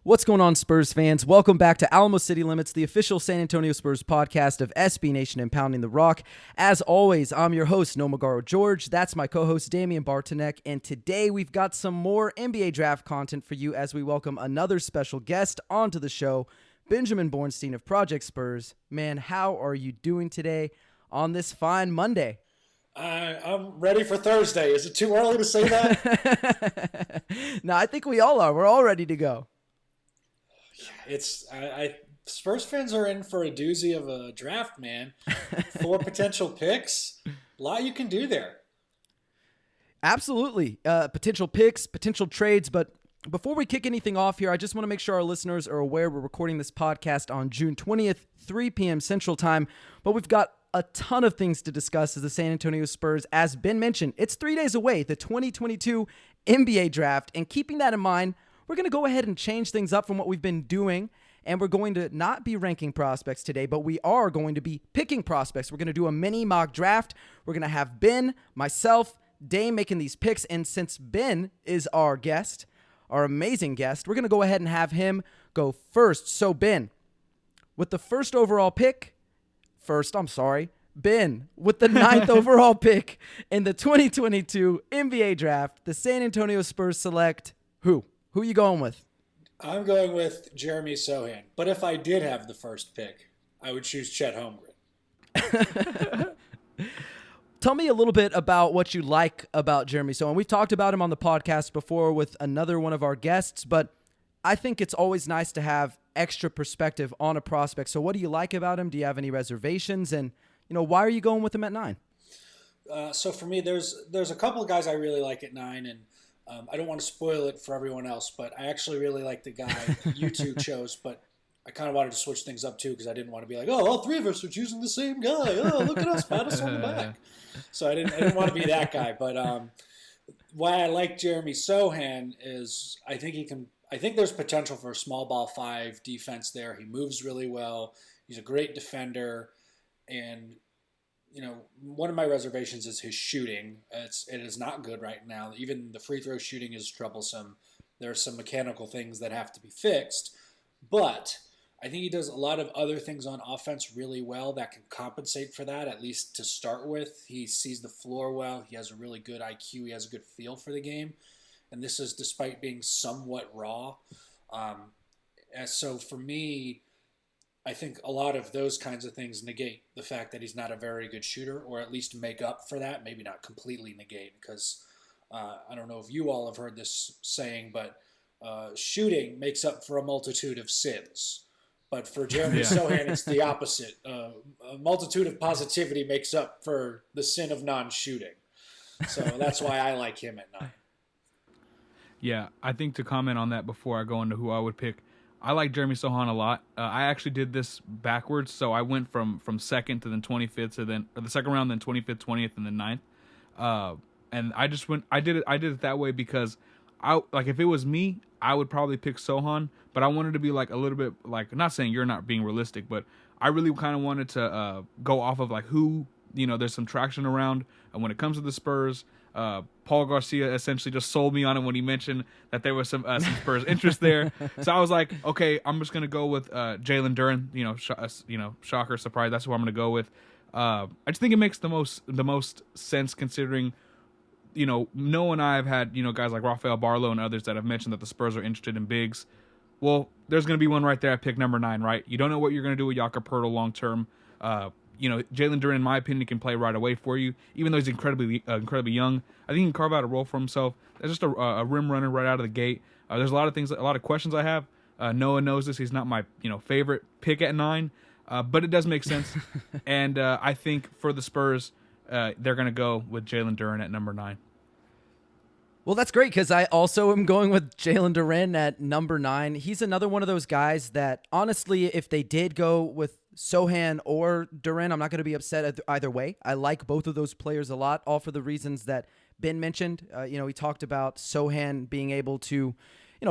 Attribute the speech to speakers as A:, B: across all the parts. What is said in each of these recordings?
A: What's going on, Spurs fans? Welcome back to Alamo City Limits, the official San Antonio Spurs podcast of SB Nation and Pounding the Rock. As always, I'm your host, Magaro-George. That's my co-host, Damien Bartonek. And today we've got some more NBA draft content for you as we welcome another special guest onto the show, Benjamin Bornstein of Project Spurs. Man, how are you doing today on this fine Monday?
B: I'm ready for Thursday. Is it too early to say that?
A: No, I think we all are. We're all ready to go.
B: Spurs fans are in for a doozy of a draft, man. 4 potential picks. A lot you can do there.
A: Absolutely. Potential picks, potential trades. But before we kick anything off here, I just want to make sure our listeners are aware we're recording this podcast on June 20th, 3 p.m. Central Time. But we've got a ton of things to discuss as the San Antonio Spurs. As Ben mentioned, it's 3 days away, the 2022 NBA draft. And keeping that in mind, we're going to go ahead and change things up from what we've been doing, and we're going to not be ranking prospects today, but we are going to be picking prospects. We're going to do a mini mock draft. We're going to have Ben, myself, Dame making these picks, and since Ben is our guest, our amazing guest, we're going to go ahead and have him go first. So Ben, with the Ben, with the 9th overall pick in the 2022 NBA draft, the San Antonio Spurs select who? Who are you going with?
B: I'm going with Jeremy Sohan. But if I did have the first pick, I would choose Chet Holmgren.
A: Tell me a little bit about what you like about Jeremy Sohan. We've talked about him on the podcast before with another one of our guests, but I think it's always nice to have extra perspective on a prospect. So what do you like about him? Do you have any reservations? And, why are you going with him at 9?
B: So for me, there's a couple of guys I really like at 9, and I don't want to spoil it for everyone else, but I actually really like the guy you two chose, but I kind of wanted to switch things up too because I didn't want to be like, oh, all 3 of us are choosing the same guy. Oh, look at us, pat us on the back. So I didn't want to be that guy. But why I like Jeremy Sohan is I think there's potential for a small ball 5 defense there. He moves really well. He's a great defender, and one of my reservations is his shooting. It is not good right now. Even the free throw shooting is troublesome. There are some mechanical things that have to be fixed. But I think he does a lot of other things on offense really well that can compensate for that, at least to start with. He sees the floor well. He has a really good IQ. He has a good feel for the game. And this is despite being somewhat raw. And so for me, I think a lot of those kinds of things negate the fact that he's not a very good shooter, or at least make up for that. Maybe not completely negate, because I don't know if you all have heard this saying, but shooting makes up for a multitude of sins. But for Jeremy Sohan, it's the opposite. A multitude of positivity makes up for the sin of non-shooting. So that's why I like him at 9.
C: Yeah, I think to comment on that before I go into who I would pick, I like Jeremy Sohan a lot. I actually did this backwards, so I went from 2nd to then 25th to then, or the second round, then 25th, 20th, and then 9th. And I did it that way because if it was me, I would probably pick Sohan, but I wanted to be like a little bit like, not saying you're not being realistic, but I really kind of wanted to go off of like who, there's some traction around. And when it comes to the Spurs, Paul Garcia essentially just sold me on it when he mentioned that there was some Spurs interest there. So I was like, okay, I'm just gonna go with Jalen Duren. Shocker, surprise. That's who I'm gonna go with. I just think it makes the most sense considering, Noah and I have had guys like Rafael Barlow and others that have mentioned that the Spurs are interested in bigs. Well, there's gonna be one right there at pick number 9, right? You don't know what you're gonna do with Jakob Poeltl long term. Jalen Duren, in my opinion, can play right away for you, even though he's incredibly young. I think he can carve out a role for himself. That's just a rim runner right out of the gate. There's a lot of questions I have. Noah knows this. He's not my favorite pick at 9, but it does make sense. And I think for the Spurs, they're going to go with Jalen Duren at number 9.
A: Well, that's great because I also am going with Jalen Duren at number 9. He's another one of those guys that, honestly, if they did go with Sohan or Duren, I'm not going to be upset either way. I like both of those players a lot, all for the reasons that Ben mentioned. He talked about Sohan being able to,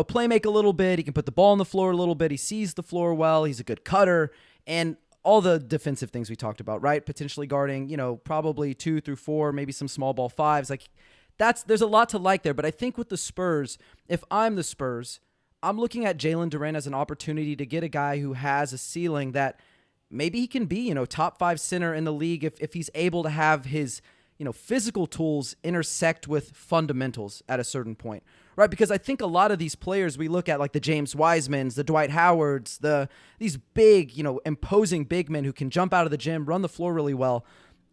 A: play make a little bit. He can put the ball on the floor a little bit. He sees the floor well. He's a good cutter. And all the defensive things we talked about, right? Potentially guarding, probably 2 through 4, maybe some small ball 5s. There's a lot to like there. But I think with the Spurs, if I'm the Spurs, I'm looking at Jalen Duren as an opportunity to get a guy who has a ceiling that maybe he can be, top 5 center in the league if he's able to have his, physical tools intersect with fundamentals at a certain point, right? Because I think a lot of these players we look at, like the James Wisemans, the Dwight Howards, these big, imposing big men who can jump out of the gym, run the floor really well.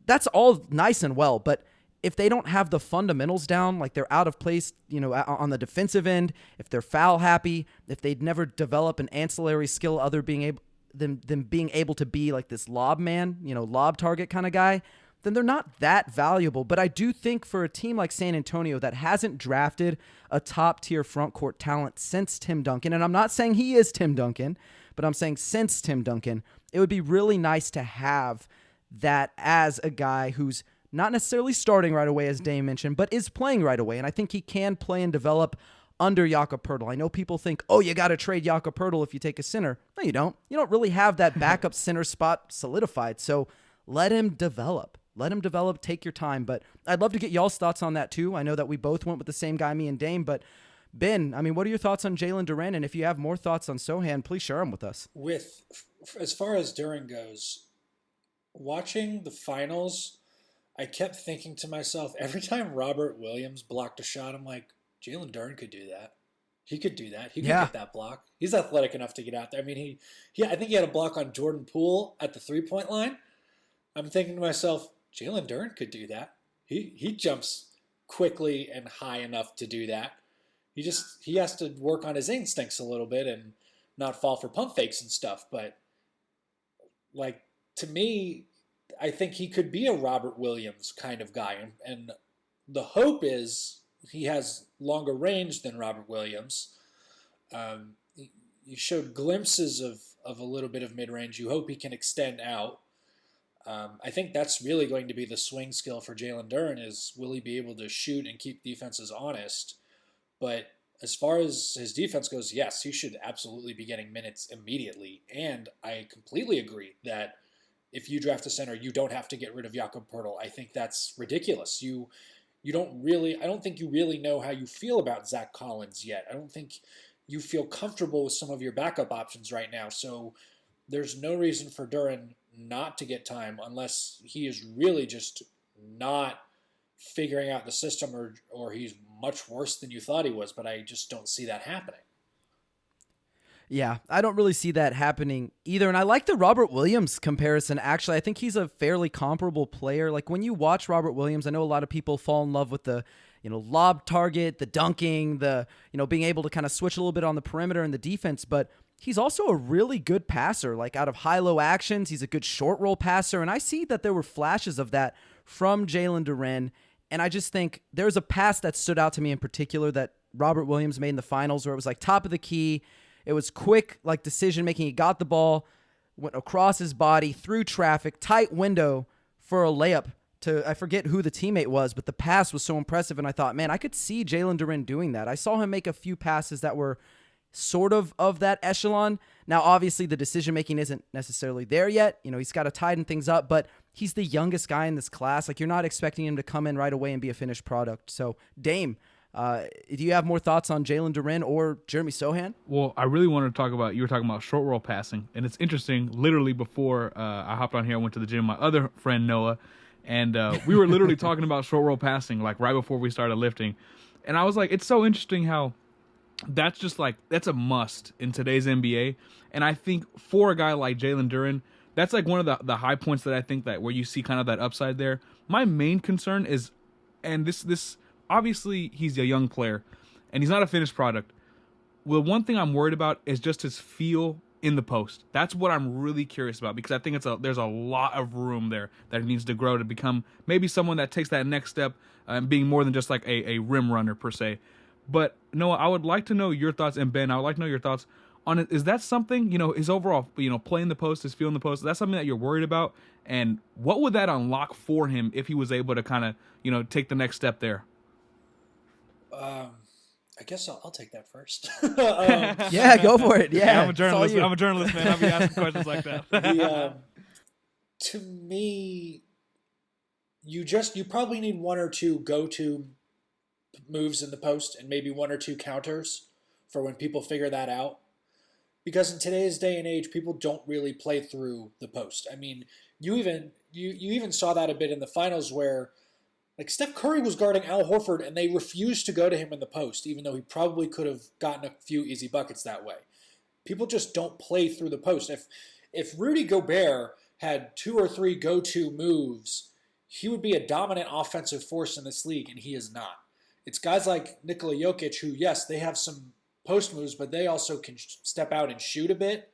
A: That's all nice and well, but if they don't have the fundamentals down, like they're out of place, on the defensive end, if they're foul happy, if they'd never develop an ancillary skill other than being able to be like this lob man, lob target kind of guy, then they're not that valuable. But I do think for a team like San Antonio that hasn't drafted a top-tier front court talent since Tim Duncan, and I'm not saying he is Tim Duncan, but I'm saying since Tim Duncan, it would be really nice to have that as a guy who's not necessarily starting right away, as Dame mentioned, but is playing right away. And I think he can play and develop under Jakob Poeltl. I know people think, oh, you got to trade Jakob Poeltl if you take a center. No, you don't. You don't really have that backup center spot solidified. So let him develop. Let him develop. Take your time. But I'd love to get y'all's thoughts on that too. I know that we both went with the same guy, me and Dame. But Ben, what are your thoughts on Jalen Duren? And if you have more thoughts on Sohan, please share them with us.
B: As far as Duren goes, watching the finals, I kept thinking to myself, every time Robert Williams blocked a shot, I'm like, Jalen Duren could do that. He could do that. He could get that block. He's athletic enough to get out there. I think he had a block on Jordan Poole at the 3-point line. I'm thinking to myself, Jalen Duren could do that. He jumps quickly and high enough to do that. He has to work on his instincts a little bit and not fall for pump fakes and stuff. But to me, I think he could be a Robert Williams kind of guy. And the hope is he has longer range than Robert Williams. You showed glimpses of a little bit of mid-range. You hope he can extend out. I think that's really going to be the swing skill for Jalen Duren is will he be able to shoot and keep defenses honest? But as far as his defense goes, yes, he should absolutely be getting minutes immediately. And I completely agree that if you draft a center, you don't have to get rid of Jakob Poeltl. I think that's ridiculous. I don't think you really know how you feel about Zach Collins yet. I don't think you feel comfortable with some of your backup options right now. So there's no reason for Duren not to get time unless he is really just not figuring out the system or he's much worse than you thought he was, but I just don't see that happening.
A: Yeah, I don't really see that happening either. And I like the Robert Williams comparison, actually. I think he's a fairly comparable player. Like when you watch Robert Williams, I know a lot of people fall in love with the, lob target, the dunking, the, being able to kind of switch a little bit on the perimeter and the defense, but he's also a really good passer. Like out of high-low actions, he's a good short roll passer. And I see that there were flashes of that from Jalen Duren. And I just think there's a pass that stood out to me in particular that Robert Williams made in the finals where it was like top of the key. It was quick, like decision-making. He got the ball, went across his body, through traffic, tight window for a layup to, I forget who the teammate was, but the pass was so impressive. And I thought, man, I could see Jalen Duren doing that. I saw him make a few passes that were sort of that echelon. Now, obviously, the decision-making isn't necessarily there yet. He's got to tighten things up, but he's the youngest guy in this class. Like, you're not expecting him to come in right away and be a finished product. So, Dame, do you have more thoughts on Jalen Duren or Jeremy Sohan?
C: Well, I really wanted to talk about, you were talking about short roll passing, and it's interesting, literally before I hopped on here, I went to the gym, my other friend Noah, and we were literally talking about short roll passing, like right before we started lifting, and I was like, it's so interesting how that's a must in today's NBA, and I think for a guy like Jalen Duren, that's like one of the high points that I think that where you see kind of that upside there. My main concern is, and this obviously he's a young player, and he's not a finished product. Well, one thing I'm worried about is just his feel in the post. That's what I'm really curious about because I think there's a lot of room there that he needs to grow to become maybe someone that takes that next step and being more than just like a rim runner per se. But Noah, I would like to know your thoughts, and Ben, I would like to know your thoughts on it. Is that something, his overall, playing the post, his feel in the post, is that something that you're worried about? And what would that unlock for him if he was able to kind of, take the next step there?
B: I guess I'll take that first.
A: Yeah, go for it. Yeah,
C: I'm a journalist. I'm a journalist, man. I'll be asking questions like that.
B: To me, you probably need one or two go-to moves in the post and maybe one or two counters for when people figure that out. Because in today's day and age, people don't really play through the post. I mean, you even saw that a bit in the finals where like Steph Curry was guarding Al Horford and they refused to go to him in the post, even though he probably could have gotten a few easy buckets that way. People just don't play through the post. If Rudy Gobert had 2 or 3 go-to moves, he would be a dominant offensive force in this league, and he is not. It's guys like Nikola Jokic who, yes, they have some post moves, but they also can step out and shoot a bit.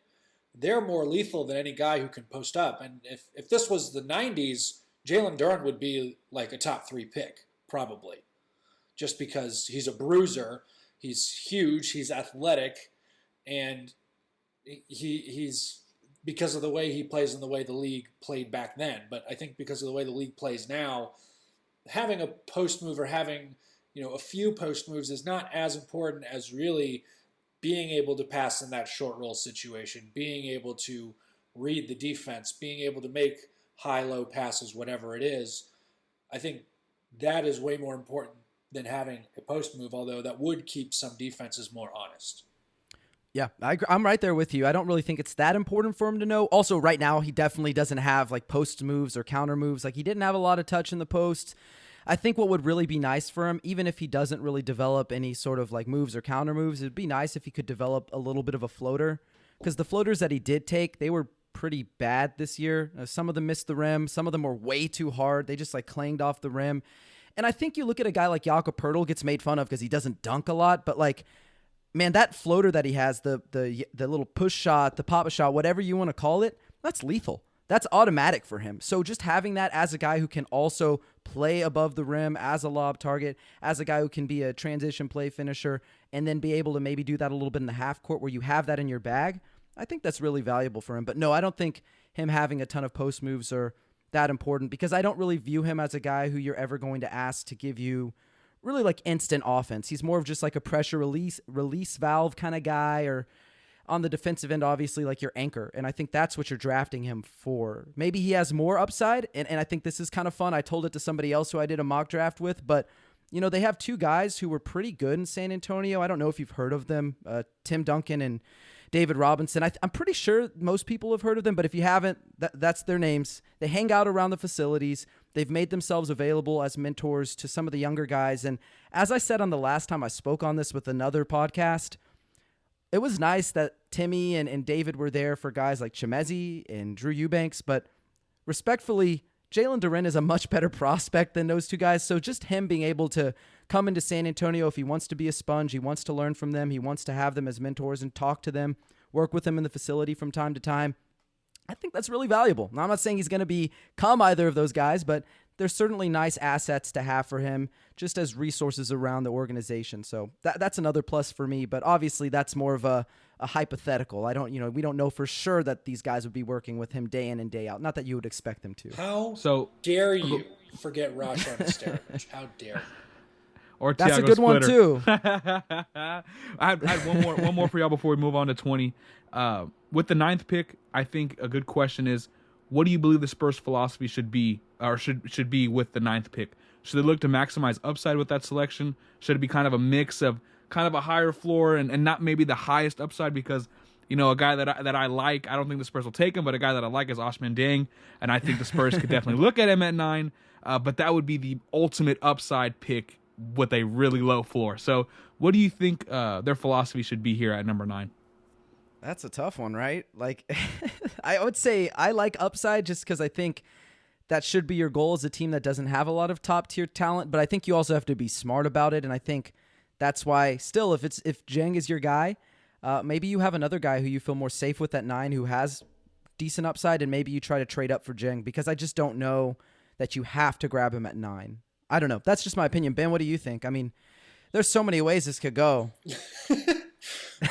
B: They're more lethal than any guy who can post up. And if this was the 90s, Jalen Duren would be like a top 3 pick, probably. Just because he's a bruiser, he's huge, he's athletic, and he's because of the way he plays and the way the league played back then. But I think because of the way the league plays now, having a post move or having a few post moves is not as important as really being able to pass in that short roll situation, being able to read the defense, being able to make high-low passes, whatever it is. I think that is way more important than having a post move, although that would keep some defenses more honest.
A: Yeah, I'm right there with you. I don't really think it's that important for him to know. Also, right now, he definitely doesn't have like post moves or counter moves. Like he didn't have a lot of touch in the post. I think what would really be nice for him, even if he doesn't really develop any sort of like moves or counter moves, it'd be nice if he could develop a little bit of a floater. Because the floaters that he did take, they were pretty bad this year. Some of them missed the rim. Some of them were way too hard. They just like clanged off the rim. And I think you look at a guy like Jakob Poeltl, gets made fun of because he doesn't dunk a lot, but like, man, that floater that he has, the little push shot, the pop shot, whatever you want to call it, that's lethal. That's automatic for him. So just having that as a guy who can also play above the rim as a lob target, as a guy who can be a transition play finisher, and then be able to maybe do that a little bit in the half court where you have that in your bag, I think that's really valuable for him. But no, I don't think him having a ton of post moves are that important because I don't really view him as a guy who you're ever going to ask to give you really like instant offense. He's more of just like a pressure release valve kind of guy, or on the defensive end, obviously like your anchor. And I think that's what you're drafting him for. Maybe he has more upside. And I think this is kind of fun. I told it to somebody else who I did a mock draft with, but they have 2 guys who were pretty good in San Antonio. I don't know if you've heard of them, Tim Duncan and David Robinson. I'm pretty sure most people have heard of them, but if you haven't, that's their names. They hang out around the facilities. They've made themselves available as mentors to some of the younger guys. And as I said on the last time I spoke on this with another podcast, it was nice that Timmy and David were there for guys like Chemezi and Drew Eubanks, but respectfully, Jalen Duren is a much better prospect than those 2 guys. So just him being able to come into San Antonio, if he wants to be a sponge, he wants to learn from them, he wants to have them as mentors and talk to them, work with them in the facility from time to time, I think that's really valuable. Now, I'm not saying he's going to become either of those guys, but there's certainly nice assets to have for him just as resources around the organization. So that's another plus for me, but obviously that's more of a hypothetical. We don't know for sure that these guys would be working with him day in and day out. Not that you would expect them to.
B: How dare you forget Rajon Starovich? How dare you?
C: Or
A: that's
C: Thiago
A: a good
C: Splitter.
A: one too.
C: I had one more for y'all before we move on to 20. With the 9th pick, I think a good question is, what do you believe the Spurs' philosophy should be, or should be with the 9th pick? Should they look to maximize upside with that selection? Should it be kind of a mix of kind of a higher floor and not maybe the highest upside? Because a guy that I like, I don't think the Spurs will take him, but a guy that I like is Ousmane Dieng, and I think the Spurs could definitely look at him at 9. But that would be the ultimate upside pick with a really low floor. So what do you think their philosophy should be here at number 9?
A: That's a tough one, right? Like, I would say I like upside just because I think that should be your goal as a team that doesn't have a lot of top-tier talent, but I think you also have to be smart about it, and I think that's why still, if Dieng is your guy, maybe you have another guy who you feel more safe with at 9 who has decent upside, and maybe you try to trade up for Dieng, because I just don't know that you have to grab him at 9. I don't know. That's just my opinion. Ben, what do you think? I mean, there's so many ways this could go.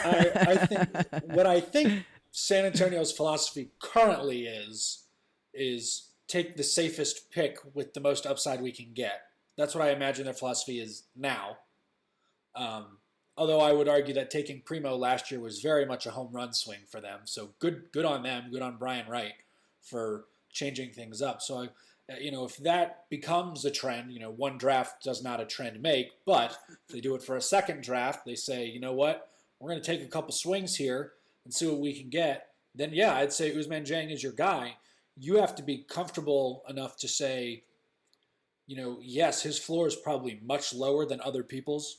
B: I think San Antonio's philosophy currently is take the safest pick with the most upside we can get. That's what I imagine their philosophy is now. Although I would argue that taking Primo last year was very much a home run swing for them. So good on them. Good on Brian Wright for changing things up. So if that becomes a trend, one draft does not a trend make, but if they do it for a second draft, they say, you know what, we're we're going to take a couple swings here and see what we can get, then yeah, I'd say Ousmane Dieng is your guy. You have to be comfortable enough to say, yes, his floor is probably much lower than other people's,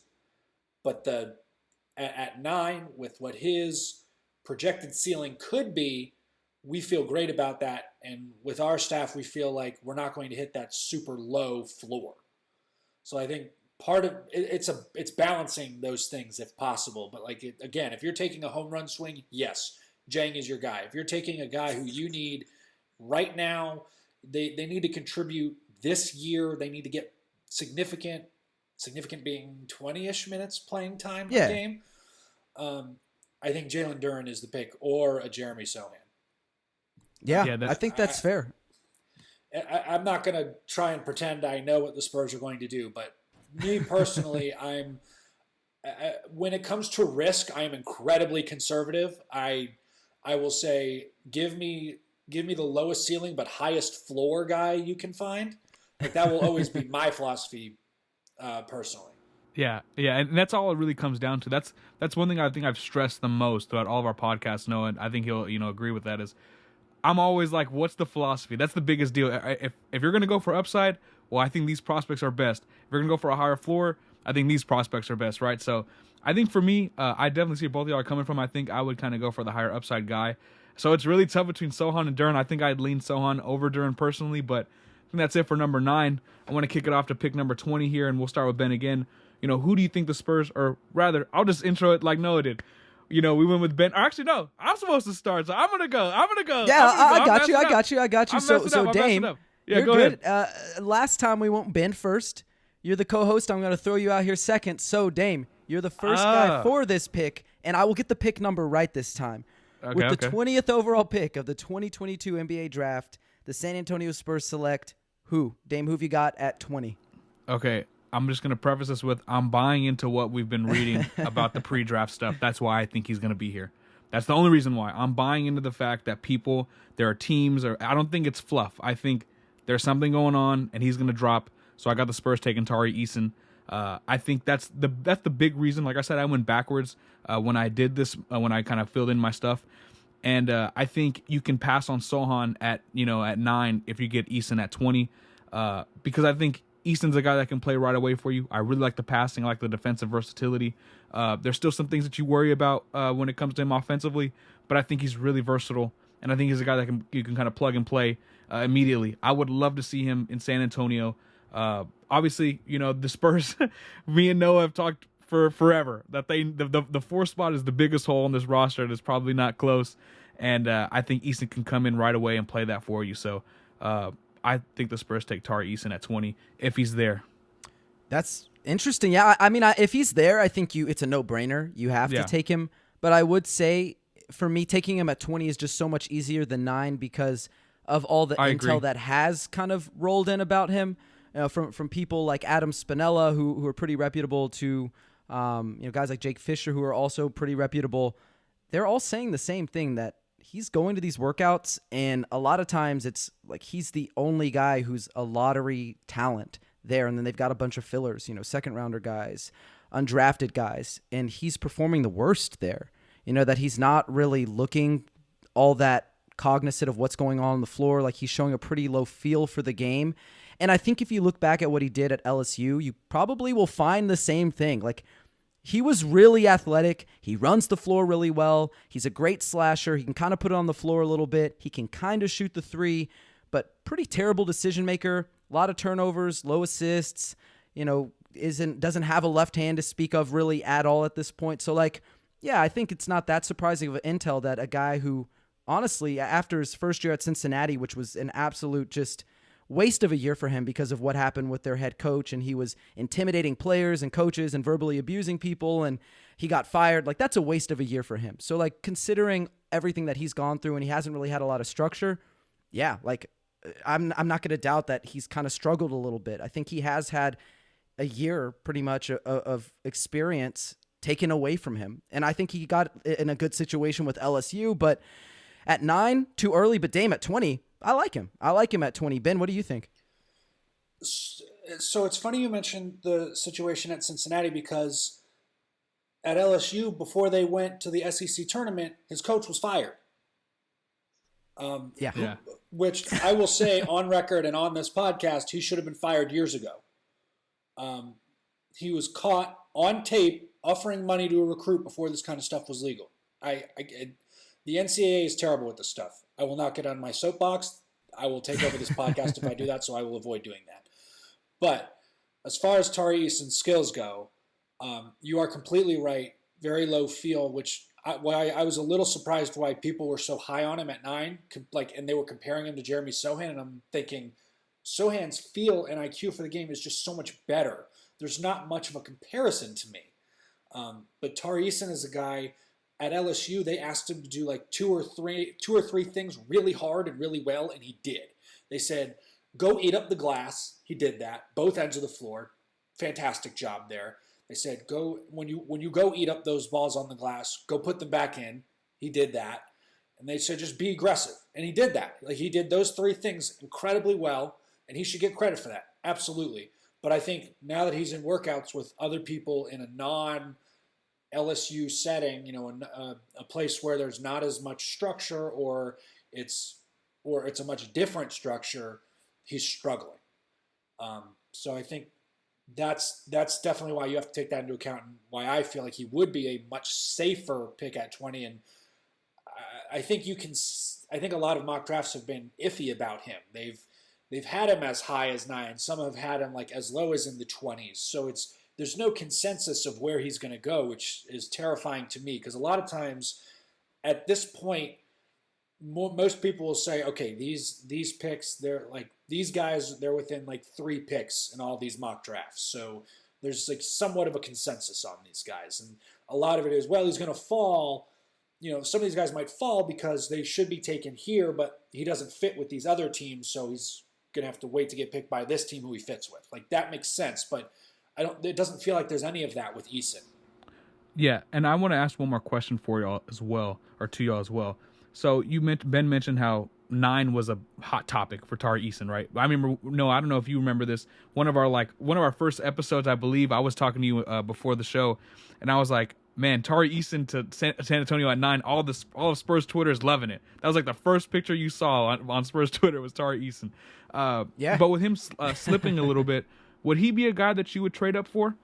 B: but at 9, with what his projected ceiling could be, we feel great about that. And with our staff, we feel like we're not going to hit that super low floor. So I think part of it's balancing those things if possible. But again, if you're taking a home run swing, yes, Dieng is your guy. If you're taking a guy who you need right now, they need to contribute this year. They need to get significant being 20-ish minutes playing time a game. I think Jalen Duren is the pick, or a Jeremy Sohan.
A: Yeah, I think that's fair.
B: I'm not going to try and pretend I know what the Spurs are going to do, but me personally, when it comes to risk, I am incredibly conservative. I will say, give me the lowest ceiling but highest floor guy you can find. That will always be my philosophy, personally.
C: Yeah, and that's all it really comes down to. That's one thing I think I've stressed the most throughout all of our podcasts, Noah, and I think he'll agree with that, is I'm always like, what's the philosophy? That's the biggest deal. If you're going to go for upside, well, I think these prospects are best. If you're going to go for a higher floor, I think these prospects are best, right? So I think for me, I definitely see where both of y'all are coming from. I think I would kind of go for the higher upside guy. So it's really tough between Sohan and Duren. I think I'd lean Sohan over Duren personally, but I think that's it for number 9. I want to kick it off to pick number 20 here, and we'll start with Ben again. Who do you think the Spurs, or rather, I'll just intro it like Noah did. We went with Ben. Or actually, no, I'm supposed to start, so I'm gonna go.
A: Yeah, I got you. So Dame,
C: yeah,
A: you're
C: go
A: good.
C: ahead.
A: Last time we went Ben first. You're the co-host. I'm gonna throw you out here second. So Dame, you're the first guy for this pick, and I will get the pick number right this time. With the 20th overall pick of the 2022 NBA Draft, the San Antonio Spurs select who? Dame, who have you got at 20?
C: Okay. I'm just going to preface this with, I'm buying into what we've been reading about the pre-draft stuff. That's why I think he's going to be here. That's the only reason why. I'm buying into the fact that there are teams, I don't think it's fluff. I think there's something going on, and he's going to drop. So I got the Spurs taking Tari Eason. I think that's the big reason. Like I said, I went backwards when I did this, when I kind of filled in my stuff. And I think you can pass on Sohan at 9 if you get Eason at 20, because I think Easton's a guy that can play right away for you. I really like the passing. I like the defensive versatility. There's still some things that you worry about when it comes to him offensively, but I think he's really versatile, and I think he's a guy that you can kind of plug and play immediately. I would love to see him in San Antonio. Obviously, the Spurs, me and Noah have talked for forever that the 4th spot is the biggest hole in this roster, and it's probably not close. And I think Easton can come in right away and play that for you. So I think the Spurs take Tari Eason at 20 if he's there.
A: That's interesting. Yeah, I mean, if he's there, I think it's a no-brainer. You have to take him. But I would say, for me, taking him at 20 is just so much easier than 9 because of all the intel that has kind of rolled in about him from people like Adam Spinella, who are pretty reputable, to guys like Jake Fisher, who are also pretty reputable. They're all saying the same thing, that he's going to these workouts, and a lot of times it's like he's the only guy who's a lottery talent there, and then they've got a bunch of fillers, second-rounder guys, undrafted guys, and he's performing the worst there. That he's not really looking all that cognizant of what's going on the floor. Like, he's showing a pretty low feel for the game. And I think if you look back at what he did at LSU, you probably will find the same thing. Like, he was really athletic. He runs the floor really well. He's a great slasher. He can kind of put it on the floor a little bit. He can kind of shoot the 3, but pretty terrible decision maker. A lot of turnovers, low assists. Doesn't have a left hand to speak of really at all at this point. So, I think it's not that surprising of an intel that a guy who, honestly, after his first year at Cincinnati, which was an absolute just waste of a year for him because of what happened with their head coach, and he was intimidating players and coaches and verbally abusing people, and he got fired. That's a waste of a year for him. So, considering everything that he's gone through, and he hasn't really had a lot of structure, I'm not going to doubt that he's kind of struggled a little bit. I think he has had a year pretty much of experience taken away from him, and I think he got in a good situation with LSU, but at 9, too early. But Dame at 20, I like him. I like him at 20. Ben, what do you think?
B: So it's funny you mentioned the situation at Cincinnati, because at LSU before they went to the SEC tournament, his coach was fired.
A: Yeah.
B: Which I will say on record and on this podcast, he should have been fired years ago. He was caught on tape offering money to a recruit before this kind of stuff was legal. The NCAA is terrible with this stuff. I will not get on my soapbox. I will take over this podcast if I do that, so I will avoid doing that. But as far as Tari Eason's skills go, you are completely right. Very low feel, which I was a little surprised why people were so high on him at 9, and they were comparing him to Jeremy Sohan, and I'm thinking Sohan's feel and IQ for the game is just so much better. There's not much of a comparison to me. But Tari Eason is a guy at LSU. They asked him to do like two or three things really hard and really well, and he did. They said, "Go eat up the glass." He did that, both ends of the floor. Fantastic job there. They said, "Go when you go eat up those balls on the glass, go put them back in." He did that. And they said, "Just be aggressive." And he did that. Like, he did those 3 things incredibly well, and he should get credit for that. Absolutely. But I think now that he's in workouts with other people in a non-LSU setting, a place where there's not as much structure or it's a much different structure, he's struggling. So I think that's definitely why you have to take that into account, and why I feel like he would be a much safer pick at 20. And I think a lot of mock drafts have been iffy about him. They've had him as high as 9. Some have had him like as low as in the 20s. So there's no consensus of where he's going to go, which is terrifying to me, because a lot of times at this point, most people will say, okay, these picks, they're like, these guys, they're within like 3 picks in all these mock drafts. So there's like somewhat of a consensus on these guys. And a lot of it is, well, he's going to fall. Some of these guys might fall because they should be taken here, but he doesn't fit with these other teams, so he's going to have to wait to get picked by this team who he fits with. Like, that makes sense, but it doesn't feel like there's any of that with Eason.
C: Yeah, and I want to ask one more question for y'all as well, or to y'all as well. So Ben mentioned how 9 was a hot topic for Tari Eason, right? I remember, no, I don't know if you remember this. One of our first episodes, I believe, I was talking to you before the show, and I was like, man, Tari Eason to San Antonio at 9, all of Spurs Twitter is loving it. That was like the first picture you saw on Spurs Twitter was Tari Eason.
A: Yeah.
C: But with him slipping a little bit, would he be a guy that you would trade up for?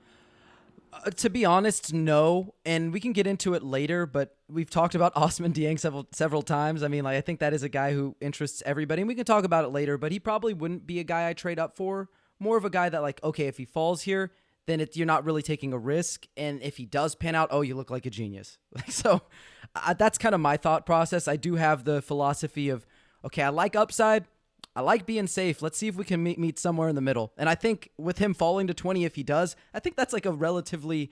A: To be honest, no. And we can get into it later, but we've talked about Osman Dieng several times. I mean, I think that is a guy who interests everybody, and we can talk about it later, but he probably wouldn't be a guy I trade up for. More of a guy that, okay, if he falls here, then you're not really taking a risk. And if he does pan out, you look like a genius. So that's kind of my thought process. I do have the philosophy of, okay, I like upside. I like being safe. Let's see if we can meet somewhere in the middle. And I think with him falling to 20, if he does, I think that's like a relatively,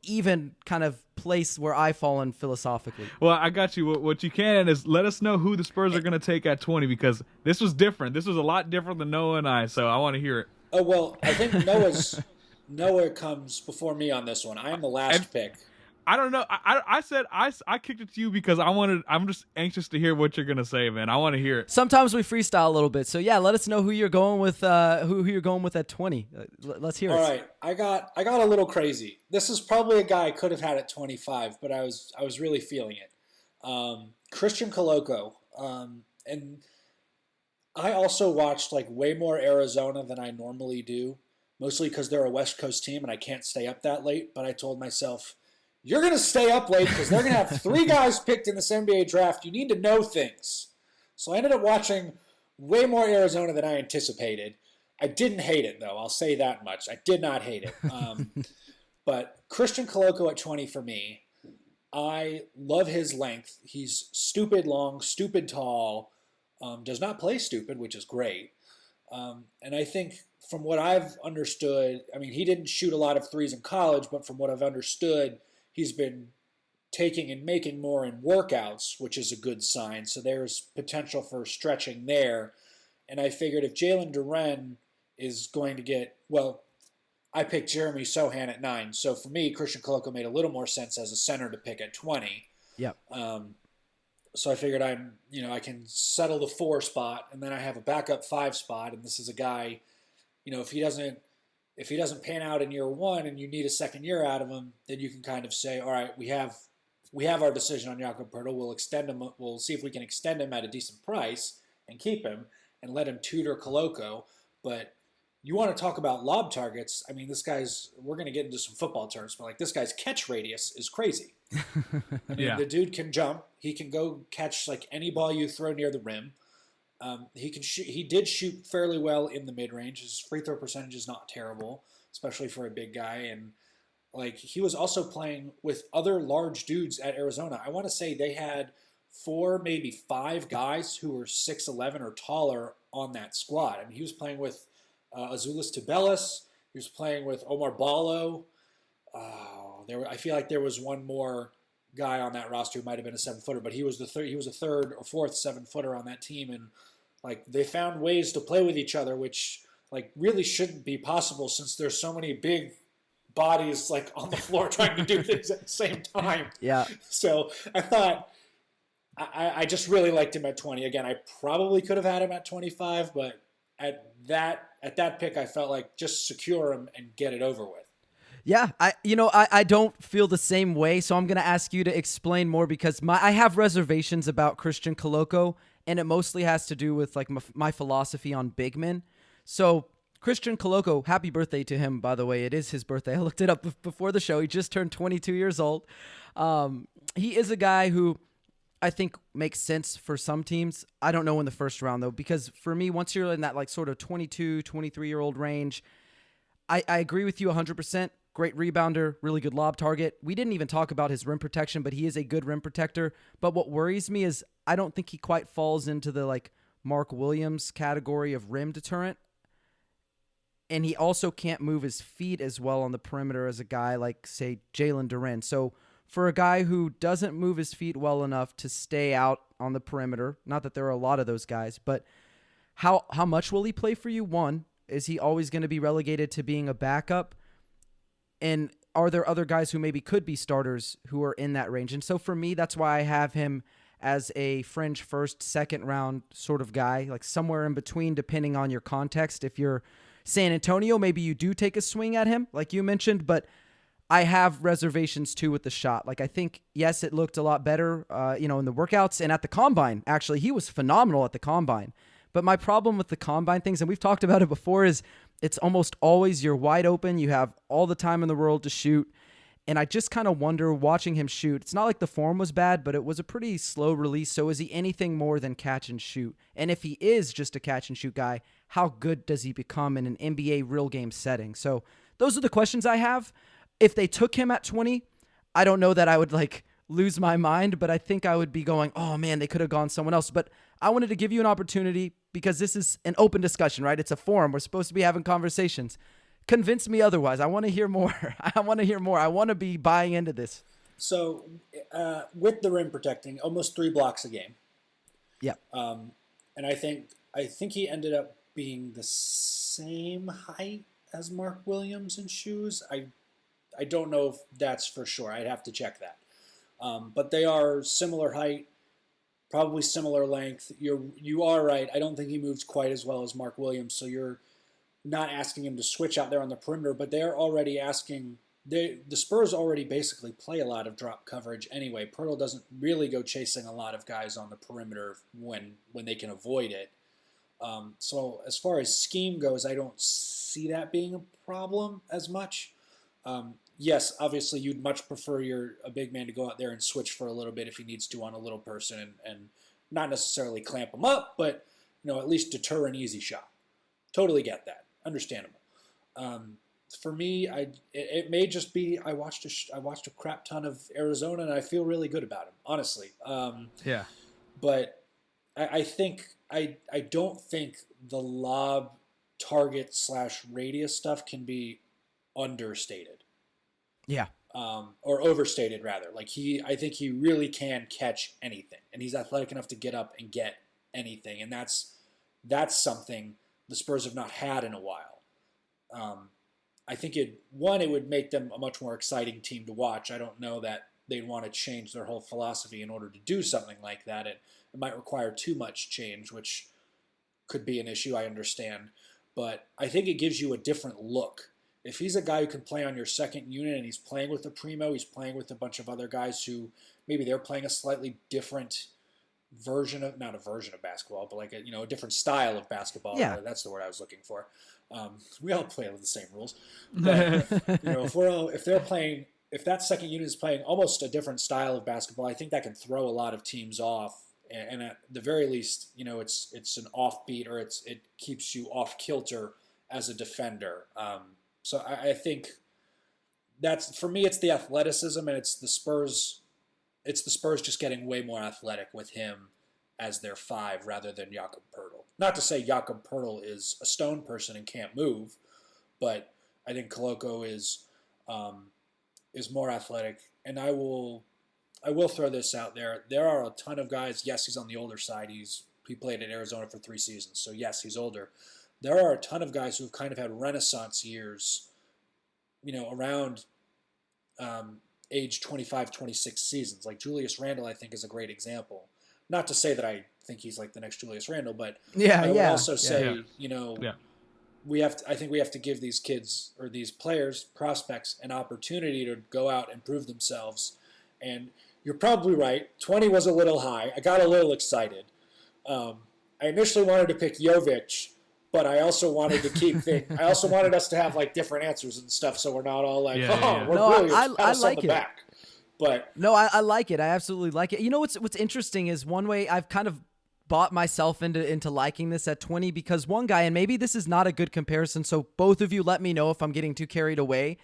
A: even kind of place where I fall in philosophically.
C: Well, I got you. What you can is let us know who the Spurs are going to take at 20, because this was different. This was a lot different than Noah and I, so I want to hear it.
B: Oh, well, I think Noah comes before me on this one. I am the last pick.
C: I don't know. I said I kicked it to you because I'm just anxious to hear what you're gonna say, man. I want to hear it.
A: Sometimes we freestyle a little bit, so yeah, let us know who you're going with. Who you're going with at 20. Let's hear it.
B: All right, I got a little crazy. This is probably a guy I could have had at 25, but I was really feeling it. Christian Coloco, and I also watched way more Arizona than I normally do, mostly because they're a West Coast team and I can't stay up that late. But I told myself, you're going to stay up late because they're going to have 3 guys picked in this NBA draft. You need to know things. So I ended up watching way more Arizona than I anticipated. I didn't hate it, though. I'll say that much. I did not hate it. But Christian Coloco at 20 for me, I love his length. He's stupid long, stupid tall, does not play stupid, which is great. And I think from what I've understood, I mean, he didn't shoot a lot of threes in college, but from what I've understood, he's been taking and making more in workouts, which is a good sign. So there's potential for stretching there. And I figured if Jalen Duren is going to get, well, I picked Jeremy Sohan at 9. So for me, Christian Coloco made a little more sense as a center to pick at 20.
A: Yep.
B: So I figured I can settle the 4 spot, and then I have a backup 5 spot. And this is a guy, if he doesn't if he doesn't pan out in year one and you need a second year out of him, then you can kind of say, all right, we have our decision on Jakob Poeltl. We'll extend him. We'll see if we can extend him at a decent price and keep him and let him tutor Koloko. But you want to talk about lob targets? I mean, this guy's. We're going to get into some football terms, but like this guy's catch radius is crazy. I mean, the dude can jump. He can go catch like any ball you throw near the rim. He can shoot. He did shoot fairly well in the mid range. His free throw percentage is not terrible, especially for a big guy. And like he was also playing with other large dudes at Arizona. I want to say they had 4, maybe 5 guys who were 6'11" or taller on that squad. I mean, he was playing with Azuolas Tubelis. He was playing with Omar Ballo. I feel like there was one more guy on that roster who might have been a 7-footer, but he was he was a third or fourth 7-footer on that team, and like they found ways to play with each other, which like really shouldn't be possible since there's so many big bodies like on the floor trying to do things at the same time.
A: Yeah.
B: So I thought I just really liked him at 20. Again, I probably could have had him at 25, but at that pick, I felt like just secure him and get it over with.
A: Yeah, I don't feel the same way, so I'm going to ask you to explain more because I have reservations about Christian Koloko, and it mostly has to do with like my philosophy on big men. So Christian Koloko, happy birthday to him, by the way. It is his birthday. I looked it up before the show. He just turned 22 years old. He is a guy who I think makes sense for some teams. I don't know in the first round, though, because for me, once you're in that like sort of 22, 23-year-old range, I agree with you 100%. Great rebounder, really good lob target. We didn't even talk about his rim protection, but he is a good rim protector. But what worries me is I don't think he quite falls into the like Mark Williams category of rim deterrent. And he also can't move his feet as well on the perimeter as a guy like, say, Jalen Duren. So for a guy who doesn't move his feet well enough to stay out on the perimeter, not that there are a lot of those guys, but how much will he play for you? One, is he always going to be relegated to being a backup? And are there other guys who maybe could be starters who are in that range? And so for me, that's why I have him as a fringe first, second round sort of guy, like somewhere in between, depending on your context. If you're San Antonio, maybe you do take a swing at him, like you mentioned, but I have reservations too with the shot. Like I think, yes, it looked a lot better, in the workouts and at the combine. Actually, he was phenomenal at the combine. But my problem with the combine things, and we've talked about it before, is it's almost always you're wide open. You have all the time in the world to shoot. And I just kind of wonder, watching him shoot, it's not like the form was bad, but it was a pretty slow release. So is he anything more than catch and shoot? And if he is just a catch and shoot guy, how good does he become in an NBA real game setting? So those are the questions I have. If they took him at 20, I don't know that I would like lose my mind, but I think I would be going, oh man, they could have gone someone else. But I wanted to give you an opportunity because this is an open discussion, right? It's a forum. We're supposed to be having conversations. Convince me otherwise. I want to hear more. I want to be buying into this.
B: So with the rim protecting, almost 3 blocks a game.
A: Yeah.
B: And I think he ended up being the same height as Mark Williams in shoes. I don't know if that's for sure. I'd have to check that. But they are similar height, probably similar length. You are right. I don't think he moves quite as well as Mark Williams, so you're not asking him to switch out there on the perimeter, but they're already asking the Spurs already basically play a lot of drop coverage anyway. Poeltl doesn't really go chasing a lot of guys on the perimeter when they can avoid it. So as far as scheme goes, I don't see that being a problem as much. Yes, obviously you'd much prefer a big man to go out there and switch for a little bit if he needs to on a little person and not necessarily clamp him up, but at least deter an easy shot. Totally get that. Understandable. For me, it may just be I watched a crap ton of Arizona and I feel really good about him, honestly.
C: Yeah.
B: But I don't think the lob target / radius stuff can be understated.
A: Yeah.
B: Or overstated rather. I think he really can catch anything, and he's athletic enough to get up and get anything, and that's something the Spurs have not had in a while. I think it would make them a much more exciting team to watch. I don't know that they'd want to change their whole philosophy in order to do something like that. It might require too much change, which could be an issue, I understand. But I think it gives you a different look. if he's a guy who can play on your second unit and he's playing with a primo, he's playing with a bunch of other guys who maybe they're playing a slightly different version of, not a version of basketball, but like a different style of basketball.
A: Yeah.
B: That's the word I was looking for. We all play with the same rules. But, if that second unit is playing almost a different style of basketball, I think that can throw a lot of teams off. And at the very least, it's an offbeat, or it keeps you off kilter as a defender. So I think that's, for me, it's the athleticism, and it's the Spurs. It's the Spurs just getting way more athletic with him as their 5 rather than Jakob Poeltl. Not to say Jakob Poeltl is a stone person and can't move, but I think Koloko is more athletic. And I will throw this out there. There are a ton of guys. Yes, he's on the older side. He played at Arizona for 3 seasons, so yes, he's older. There are a ton of guys who've kind of had renaissance years, around age 25, 26 seasons. Like Julius Randle, I think, is a great example. Not to say that I think he's like the next Julius Randle, but I would also say, I think we have to give these kids, or these players, prospects, an opportunity to go out and prove themselves. And you're probably right. 20 was a little high. I got a little excited. I initially wanted to pick Jovic, but I also wanted to keep I also wanted us to have like different answers and stuff, so we're not all like, we're brilliant.
A: I like it.
B: Back. But
A: no, I like it. I absolutely like it. You know what's interesting is one way I've kind of bought myself into liking this at 20, because one guy, and maybe this is not a good comparison, so both of you let me know if I'm getting too carried away,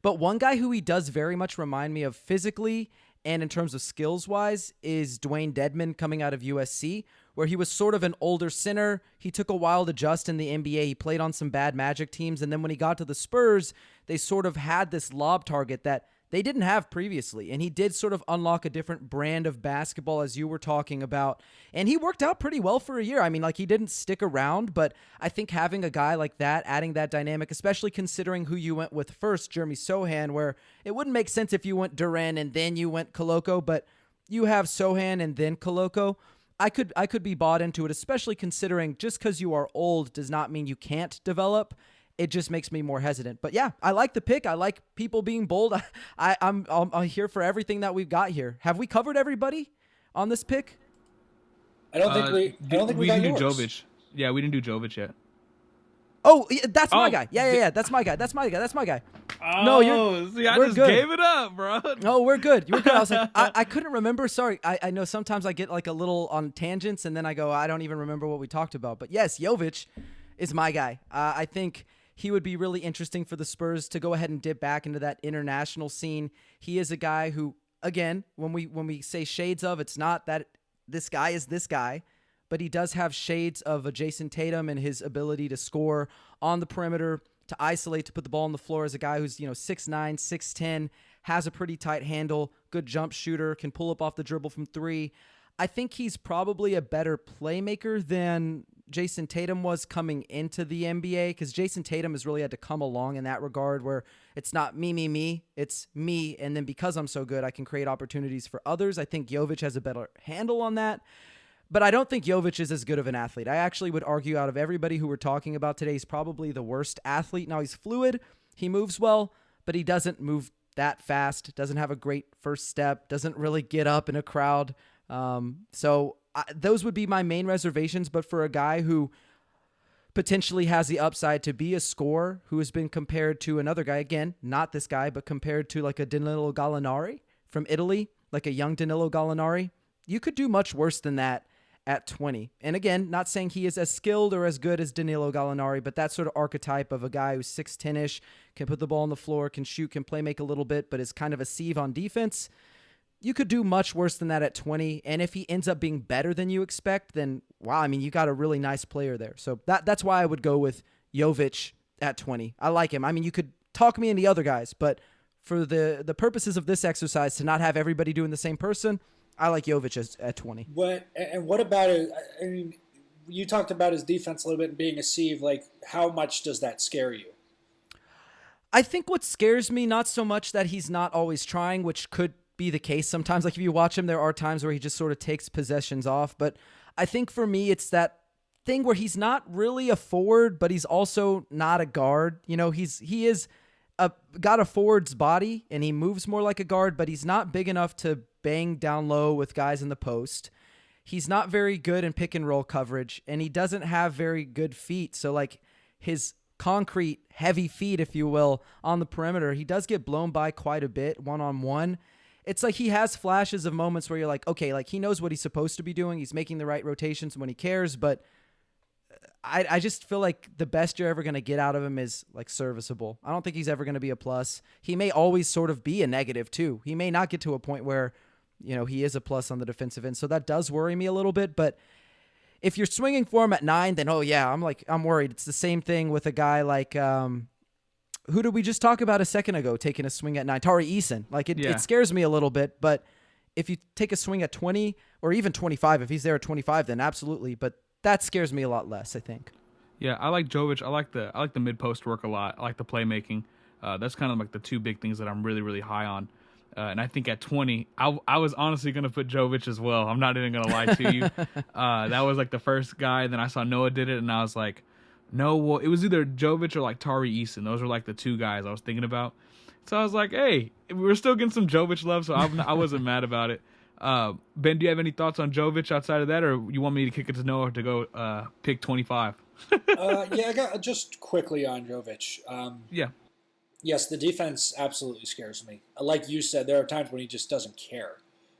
A: but one guy who he does very much remind me of physically and in terms of skills-wise is Dwayne Dedmon coming out of USC, where he was sort of an older center. He took a while to adjust in the NBA. He played on some bad Magic teams, and then when he got to the Spurs, they sort of had this lob target that they didn't have previously, and he did sort of unlock a different brand of basketball, as you were talking about, and he worked out pretty well for a year. I mean, like, he didn't stick around, but I think having a guy like that, adding that dynamic, especially considering who you went with first, Jeremy Sohan, where it wouldn't make sense if you went Duren and then you went Koloko, but you have Sohan and then Koloko. I could be bought into it, especially considering just because you are old does not mean you can't develop. It just makes me more hesitant. But yeah, I like the pick. I like people being bold. I'm here for everything that we've got here. Have we covered everybody on this pick?
B: I don't think we got
C: didn't
B: yours.
C: do Jovic. Yeah, we didn't do Jovic yet.
A: Oh, that's my guy. Yeah. That's my guy.
C: Oh,
A: no,
C: I just gave it up, bro.
A: No, we're good. You're good. I was like, I couldn't remember. Sorry. I know sometimes I get like a little on tangents, and then I go, I don't even remember what we talked about. But yes, Jovic is my guy. I think he would be really interesting for the Spurs to go ahead and dip back into that international scene. He is a guy who, again, when we say shades of, it's not that this guy is this guy, but he does have shades of a Jason Tatum and his ability to score on the perimeter, to isolate, to put the ball on the floor, as a guy who's 6'9", 6'10", has a pretty tight handle, good jump shooter, can pull up off the dribble from 3. I think he's probably a better playmaker than Jason Tatum was coming into the NBA, because Jason Tatum has really had to come along in that regard, where it's not me, it's me, and then because I'm so good, I can create opportunities for others. I think Jovic has a better handle on that, but I don't think Jovic is as good of an athlete. I actually would argue out of everybody who we're talking about today, he's probably the worst athlete. Now, he's fluid, he moves well, but he doesn't move that fast, doesn't have a great first step, doesn't really get up in a crowd. Those would be my main reservations, but for a guy who potentially has the upside to be a scorer, who has been compared to another guy, again, not this guy, but compared to like a Danilo Gallinari from Italy, like a young Danilo Gallinari, you could do much worse than that at 20. And again, not saying he is as skilled or as good as Danilo Gallinari, but that sort of archetype of a guy who's 6'10"-ish, can put the ball on the floor, can shoot, can play make a little bit, but is kind of a sieve on defense. You could do much worse than that at 20, and if he ends up being better than you expect, then, wow, I mean, you got a really nice player there. So that's why I would go with Jovic at 20. I like him. I mean, you could talk me into the other guys, but for the purposes of this exercise, to not have everybody doing the same person, I like Jovic at 20.
B: What about it? I mean, you talked about his defense a little bit and being a sieve. Like, how much does that scare you?
A: I think what scares me, not so much that he's not always trying, which could be the case sometimes. Like, if you watch him, there are times where he just sort of takes possessions off. But I think for me, it's that thing where he's not really a forward, but he's also not a guard. He is got a forward's body, and he moves more like a guard, but he's not big enough to bang down low with guys in the post. He's not very good in pick and roll coverage, and he doesn't have very good feet. So like his concrete heavy feet, if you will, on the perimeter, he does get blown by quite a bit one-on-one. It's like he has flashes of moments where you're like, okay, like he knows what he's supposed to be doing. He's making the right rotations when he cares, but I just feel like the best you're ever going to get out of him is like serviceable. I don't think he's ever going to be a plus. He may always sort of be a negative too. He may not get to a point where, you know, he is a plus on the defensive end. So that does worry me a little bit, but if you're swinging for him at 9, then, oh yeah, I'm worried. It's the same thing with a guy like, who did we just talk about a second ago taking a swing at 9? Tari Eason. Like it scares me a little bit, but if you take a swing at 20 or even 25, if he's there at 25, then absolutely. But that scares me a lot less, I think.
C: Yeah, I like Jovic. I like the mid post work a lot. I like the playmaking. That's kind of like the two big things that I'm really, really high on. And I think at 20, I was honestly going to put Jovic as well. I'm not even going to lie to you. That was like the first guy. Then I saw Noah did it, and I was like, no, well, it was either Jovic or like Tari Eason. Those were like the two guys I was thinking about. So I was like, hey, we're still getting some Jovic love, so I wasn't mad about it. Ben, do you have any thoughts on Jovic outside of that, or you want me to kick it to Noah to go pick 25?
B: I got just quickly on Jovic.
C: Yeah.
B: Yes, the defense absolutely scares me. Like you said, there are times when he just doesn't care,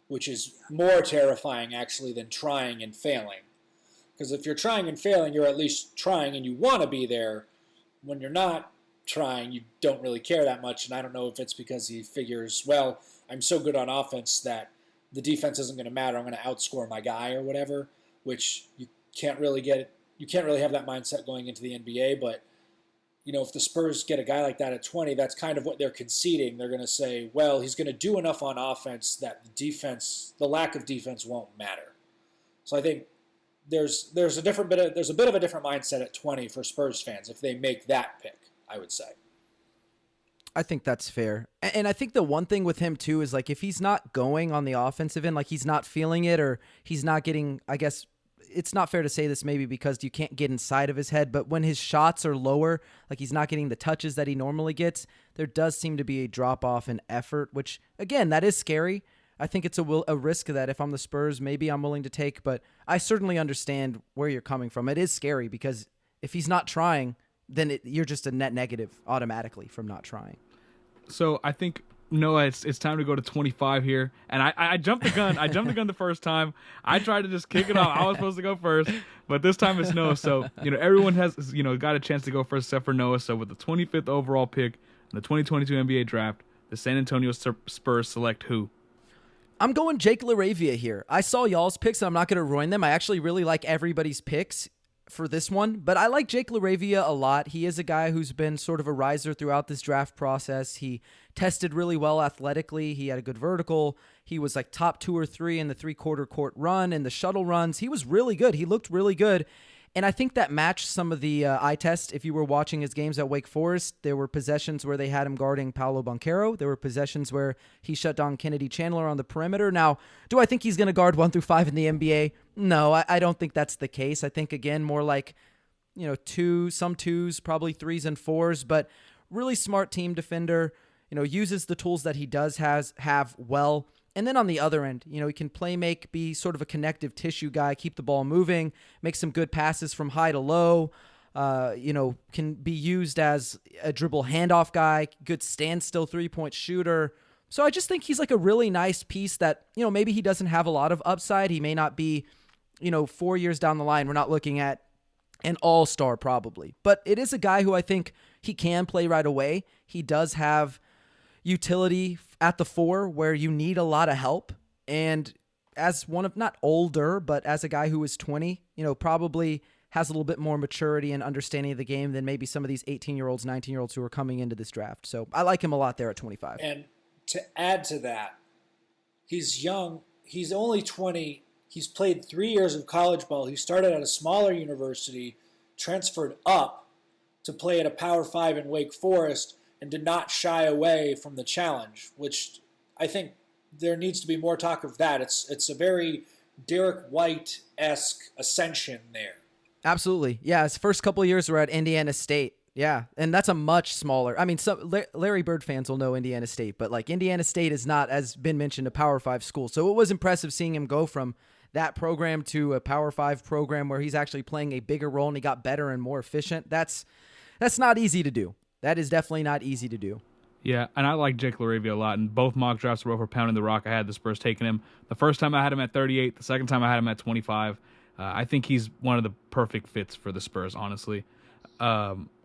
B: which is more terrifying actually than trying and failing. Because if you're trying and failing, you're at least trying and you want to be there. When you're not trying, you don't really care that much. And I don't know if it's because he figures, well, I'm so good on offense that the defense isn't going to matter. I'm going to outscore my guy or whatever, which you can't really have that mindset going into the NBA. But, you know, if the Spurs get a guy like that at 20, that's kind of what they're conceding. They're going to say, well, he's going to do enough on offense that the lack of defense won't matter. So I think there's a bit of a different mindset at 20 for Spurs fans if they make that pick, I would say.
A: I think that's fair. And I think the one thing with him too is like if he's not going on the offensive end, like he's not feeling it or he's not getting, I guess it's not fair to say this maybe because you can't get inside of his head, but when his shots are lower, like he's not getting the touches that he normally gets, there does seem to be a drop off in effort, which again, that is scary. I think it's a risk that if I'm the Spurs, maybe I'm willing to take, but I certainly understand where you're coming from. It is scary because if he's not trying, then you're just a net negative automatically from not trying.
C: So I think, Noah, it's time to go to 25 here. And I jumped the gun. I jumped the gun the first time. I tried to just kick it off. I was supposed to go first, but this time it's Noah. So, you know, everyone has, you know, got a chance to go first except for Noah. So with the 25th overall pick in the 2022 NBA draft, the San Antonio Spurs select who?
A: I'm going Jake LaRavia here. I saw y'all's picks, and I'm not going to ruin them. I actually really like everybody's picks for this one, but I like Jake LaRavia a lot. He is a guy who's been sort of a riser throughout this draft process. He tested really well athletically. He had a good vertical. He was like top 2 or 3 in the 3/4 court run and the shuttle runs. He was really good. He looked really good. And I think that matched some of the eye test. If you were watching his games at Wake Forest, there were possessions where they had him guarding Paolo Banchero. There were possessions where he shut down Kennedy Chandler on the perimeter. Now, do I think he's going to guard 1 through 5 in the NBA? No, I don't think that's the case. I think, again, more like, you know, some 2s, probably 3s and 4s, but really smart team defender, you know, uses the tools that he does have well. And then on the other end, you know, he can play make, be sort of a connective tissue guy, keep the ball moving, make some good passes from high to low, you know, can be used as a dribble handoff guy, good standstill three-point shooter. So I just think he's like a really nice piece that, you know, maybe he doesn't have a lot of upside. He may not be, you know, 4 years down the line. We're not looking at an all-star probably. But it is a guy who I think he can play right away. He does have utility at the 4 where you need a lot of help. And as one of, not older, but as a guy who is 20, you know, probably has a little bit more maturity and understanding of the game than maybe some of these 18-year-olds, 19-year-olds who are coming into this draft. So I like him a lot there at 25.
B: And to add to that, he's young. He's only 20. He's played 3 years of college ball. He started at a smaller university, transferred up to play at a Power 5 in Wake Forest, and did not shy away from the challenge, which I think there needs to be more talk of that. It's a very Derek White-esque ascension there.
A: Absolutely. Yeah, his first couple of years were at Indiana State. Yeah, and that's a much smaller. I mean, Larry Bird fans will know Indiana State, but like Indiana State is not, as been mentioned, a Power 5 school. So it was impressive seeing him go from that program to a Power 5 program where he's actually playing a bigger role and he got better and more efficient. That's not easy to do. That is definitely not easy to do.
C: Yeah, and I like Jake LaRavia a lot. And both mock drafts were over pounding the rock. I had the Spurs taking him. The first time I had him at 38. The second time I had him at 25. I think he's one of the perfect fits for the Spurs, honestly.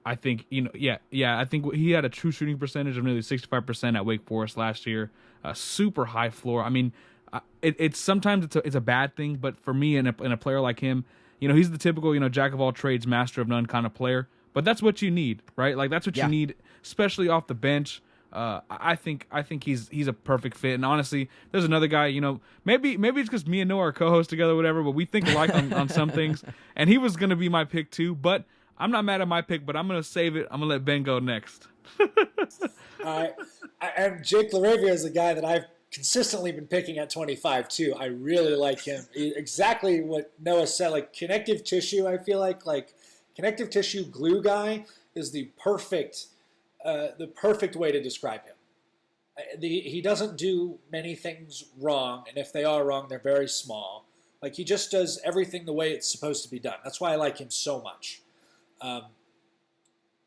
C: I think, I think he had a true shooting percentage of nearly 65% at Wake Forest last year. Super high floor. I mean, it's sometimes it's a bad thing, but for me and a player like him, he's the typical, jack of all trades, master of none kind of player. But that's what you need, right? Like that's what you need, especially off the bench. I think he's a perfect fit. And honestly, there's another guy, maybe it's because me and Noah are co-hosts together, whatever, but we think alike on some things. And he was gonna be my pick too, but I'm not mad at my pick, but I'm going to save it. I'm going to let Ben go next.
B: And Jake LaRavia is a guy that I've consistently been picking at 25, too. I really like him. Exactly what Noah said, like connective tissue, I feel like connective tissue glue guy is the perfect way to describe him. He doesn't do many things wrong, and if they are wrong, they're very small. Like, he just does everything the way it's supposed to be done. That's why I like him so much.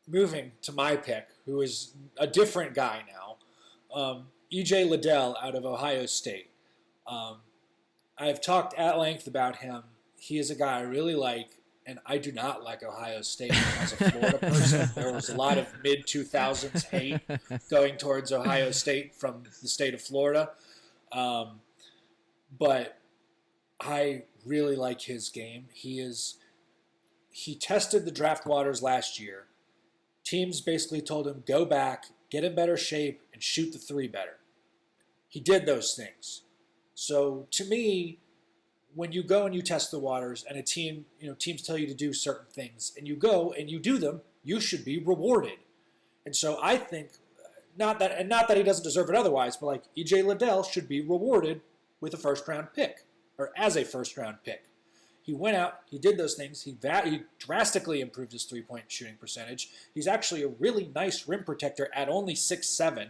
B: Moving to my pick, who is a different guy now, E.J. Liddell out of Ohio State. I've talked at length about him. He is a guy I really like, and I do not like Ohio State as a Florida person. There was a lot of mid-2000s hate going towards Ohio State from the state of Florida. But I really like his game. He tested the draft waters last year. Teams basically told him, go back, get in better shape, and shoot the three better. He did those things. So to me, when you go and you test the waters and teams tell you to do certain things and you go and you do them, you should be rewarded. And so I think, not that he doesn't deserve it otherwise, but like E.J. Liddell should be rewarded with a first-round pick, or as a first-round pick. He went out, he did those things, he drastically improved his three-point shooting percentage. He's actually a really nice rim protector at only 6'7",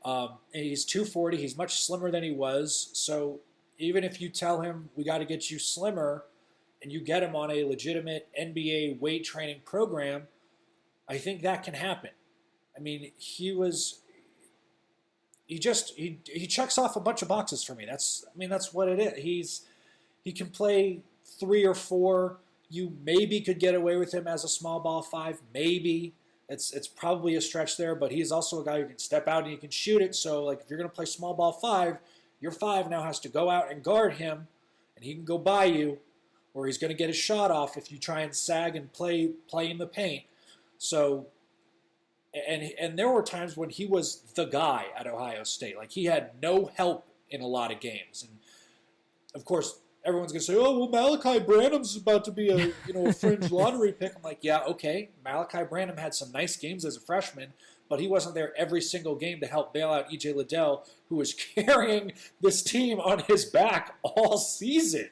B: and he's 240, he's much slimmer than he was, so even if you tell him, we got to get you slimmer, and you get him on a legitimate NBA weight training program, I think that can happen. I mean, he checks off a bunch of boxes for me. That's what it is. He can play 3 or 4. You maybe could get away with him as a small ball 5. Maybe. It's probably a stretch there, but he's also a guy who can step out and he can shoot it. So, like, if you're going to play small ball 5, your 5 now has to go out and guard him, and he can go by you, or he's going to get his shot off if you try and sag and play in the paint. So, and there were times when he was the guy at Ohio State. Like, he had no help in a lot of games. And, of course, everyone's going to say, oh, well, Malachi Branham's about to be a fringe lottery pick. I'm like, yeah, okay. Malachi Branham had some nice games as a freshman, but he wasn't there every single game to help bail out E.J. Liddell, who was carrying this team on his back all season.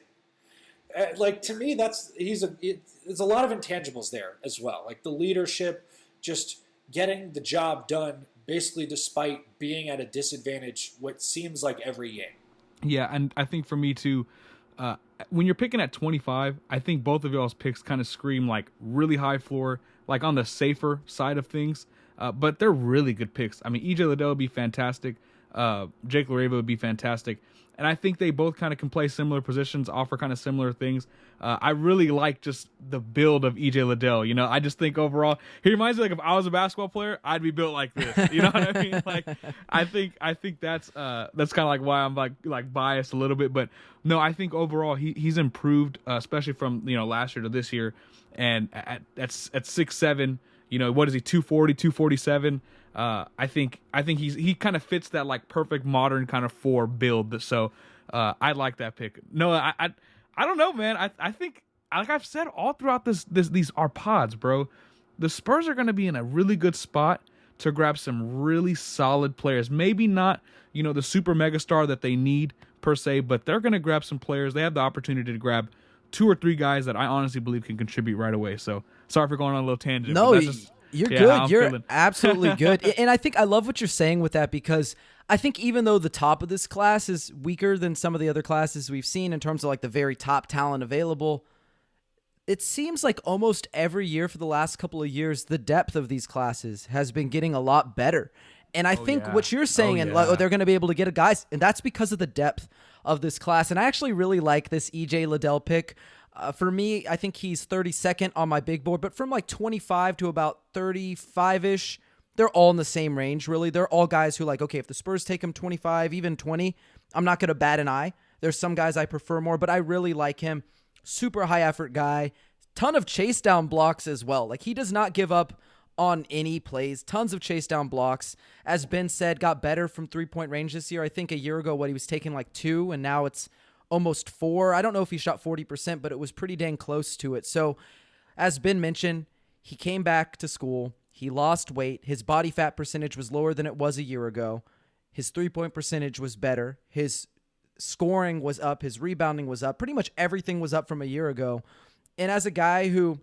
B: Like, to me, there's a lot of intangibles there as well. Like, the leadership, just getting the job done, basically despite being at a disadvantage what seems like every game.
C: Yeah, and I think for me, too, when you're picking at 25, I think both of y'all's picks kind of scream like really high floor, like on the safer side of things. But they're really good picks. I mean, E.J. Liddell would be fantastic. Jake LaRavia would be fantastic. And I think they both kind of can play similar positions, offer kind of similar things. I really like just the build of E.J. Liddell. I just think overall, he reminds me like if I was a basketball player, I'd be built like this. You know what I mean? Like, I think that's kind of like why I'm like biased a little bit. But no, I think overall he's improved, especially from last year to this year. And at 6'7", what is he, 240, 247? I think he kind of fits that like perfect modern kind of 4 build. So I like that pick. No, I don't know, man. I think, like I've said all throughout these our pods, bro, the Spurs are going to be in a really good spot to grab some really solid players. Maybe not, the super megastar that they need per se, but they're going to grab some players. They have the opportunity to grab 2 or 3 guys that I honestly believe can contribute right away. So sorry for going on a little tangent.
A: No,
C: but that's just,
A: you're
C: how
A: good.
C: I'm
A: You're
C: feeling.
A: absolutely good. And I think I love what you're saying with that, because I think even though the top of this class is weaker than some of the other classes we've seen in terms of like the very top talent available, it seems like almost every year for the last couple of years, the depth of these classes has been getting a lot better. And I think what you're saying, and like, they're going to be able to get guys, and that's because of the depth of this class. And I actually really like this EJ Liddell pick. For me, I think he's 32nd on my big board, but from like 25 to about 35-ish, they're all in the same range, really. They're all guys who like, okay, if the Spurs take him 25, even 20, I'm not going to bat an eye. There's some guys I prefer more, but I really like him. Super high effort guy. Ton of chase down blocks as well. Like, he does not give up on any plays. Tons of chase down blocks. As Ben said, got better from 3-point range this year. I think a year ago, he was taking like 2, and now it's almost 4. I don't know if he shot 40%, but it was pretty dang close to it. So, as Ben mentioned, he came back to school. He lost weight. His body fat percentage was lower than it was a year ago. His 3-point percentage was better. His scoring was up. His rebounding was up. Pretty much everything was up from a year ago. And as a guy who,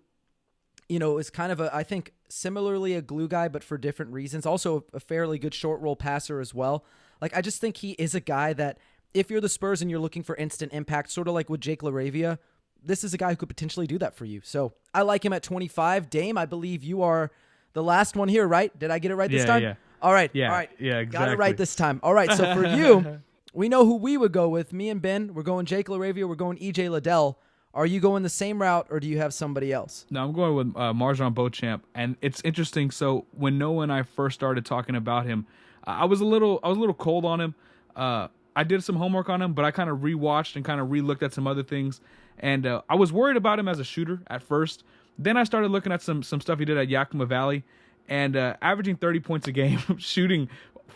A: is kind of I think similarly a glue guy, but for different reasons, also a fairly good short roll passer as well. Like, I just think he is a guy that if you're the Spurs and you're looking for instant impact, sort of like with Jake LaRavia, this is a guy who could potentially do that for you. So I like him at 25. Dame, I believe you are the last one here, right? Did I get it right this time?
C: Yeah.
A: All right.
C: Yeah.
A: All right.
C: Yeah, exactly.
A: Got it right this time. All right. So for you, we know who we would go with. Me and Ben, we're going Jake LaRavia. We're going EJ Liddell. Are you going the same route, or do you have somebody else?
C: No, I'm going with Marjon Beauchamp, and it's interesting. So when Noah and I first started talking about him, I was a little cold on him. I did some homework on him, but I kind of rewatched and kind of relooked at some other things, and I was worried about him as a shooter at first. Then I started looking at some stuff he did at Yakima Valley, and averaging 30 points a game, shooting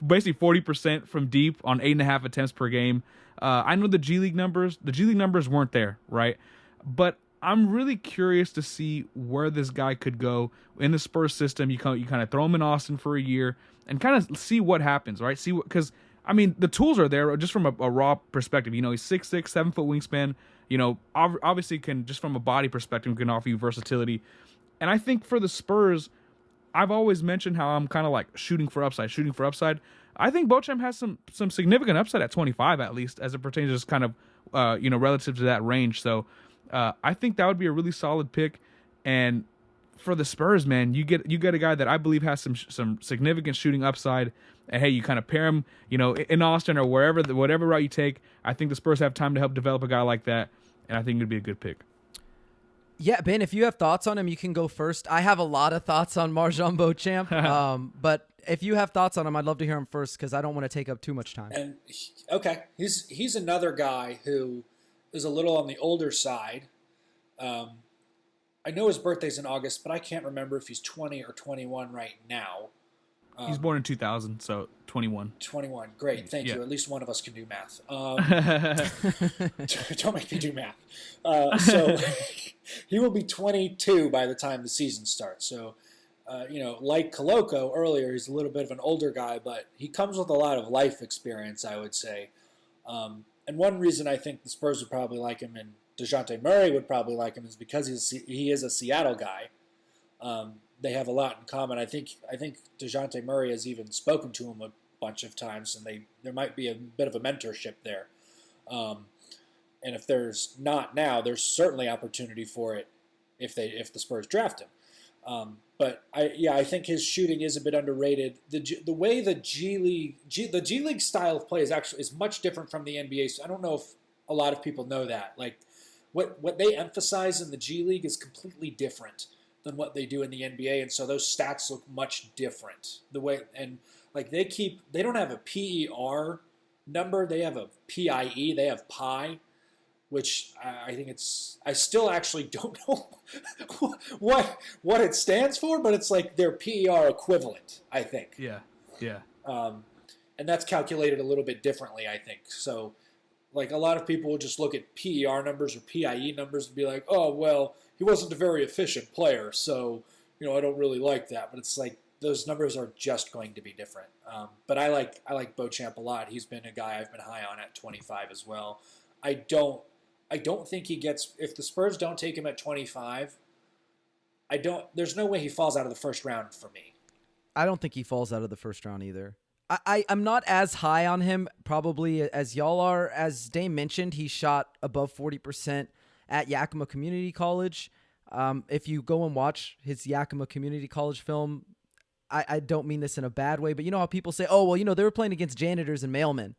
C: basically 40% from deep on 8.5 attempts per game. I know the G League numbers weren't there, right? But I'm really curious to see where this guy could go in the Spurs system. You kind of throw him in Austin for a year and kind of see what happens, right? Because I mean, the tools are there just from a raw perspective. He's 6'6", 7-foot wingspan. Obviously can, just from a body perspective, can offer you versatility. And I think for the Spurs, I've always mentioned how I'm kind of like shooting for upside. I think Beauchamp has some significant upside at 25, at least, as it pertains to just kind of relative to that range. So I think that would be a really solid pick. And for the Spurs, man, you get a guy that I believe has some significant shooting upside. And hey, you kind of pair him, in Austin or whatever route you take. I think the Spurs have time to help develop a guy like that, and I think it'd be a good pick.
A: Yeah, Ben, if you have thoughts on him, you can go first. I have a lot of thoughts on Marjon Beauchamp, but if you have thoughts on him, I'd love to hear him first because I don't want to take up too much time.
B: And he's another guy who is a little on the older side. I know his birthday's in August, but I can't remember if he's 20 or 21 right now.
C: He's born in 2000, so 21.
B: 21, great, thank you. At least one of us can do math. Don't make me do math. So he will be 22 by the time the season starts. So, like Koloko earlier, he's a little bit of an older guy, but he comes with a lot of life experience, I would say. And one reason I think the Spurs would probably like him and DeJounte Murray would probably like him is because he is a Seattle guy. They have a lot in common. I think DeJounte Murray has even spoken to him a bunch of times, and there might be a bit of a mentorship there. And if there's not now, there's certainly opportunity for it if the Spurs draft him. But I think his shooting is a bit underrated. The way the G League style of play is much different from the NBA. So I don't know if a lot of people know that. Like what they emphasize in the G League is completely different than what they do in the NBA, and so those stats look much different. They don't have a PER number; they have a PIE. They have pi, which I think I still actually don't know what it stands for, but it's like their PER equivalent, I think.
C: Yeah.
B: And that's calculated a little bit differently, I think. So, like a lot of people will just look at PER numbers or PIE numbers and be like, oh well, he wasn't a very efficient player, so I don't really like that. But it's like those numbers are just going to be different. But I like Beauchamp a lot. He's been a guy I've been high on at 25 as well. I don't I don't think he gets, if the Spurs don't take him at 25, there's no way he falls out of the first round for me.
A: I don't think he falls out of the first round either. I'm not as high on him probably as y'all are. As Dame mentioned, he shot above 40% at Yakima Community College. If you go and watch his Yakima Community College film, I don't mean this in a bad way, but you know how people say, oh, well, they were playing against janitors and mailmen.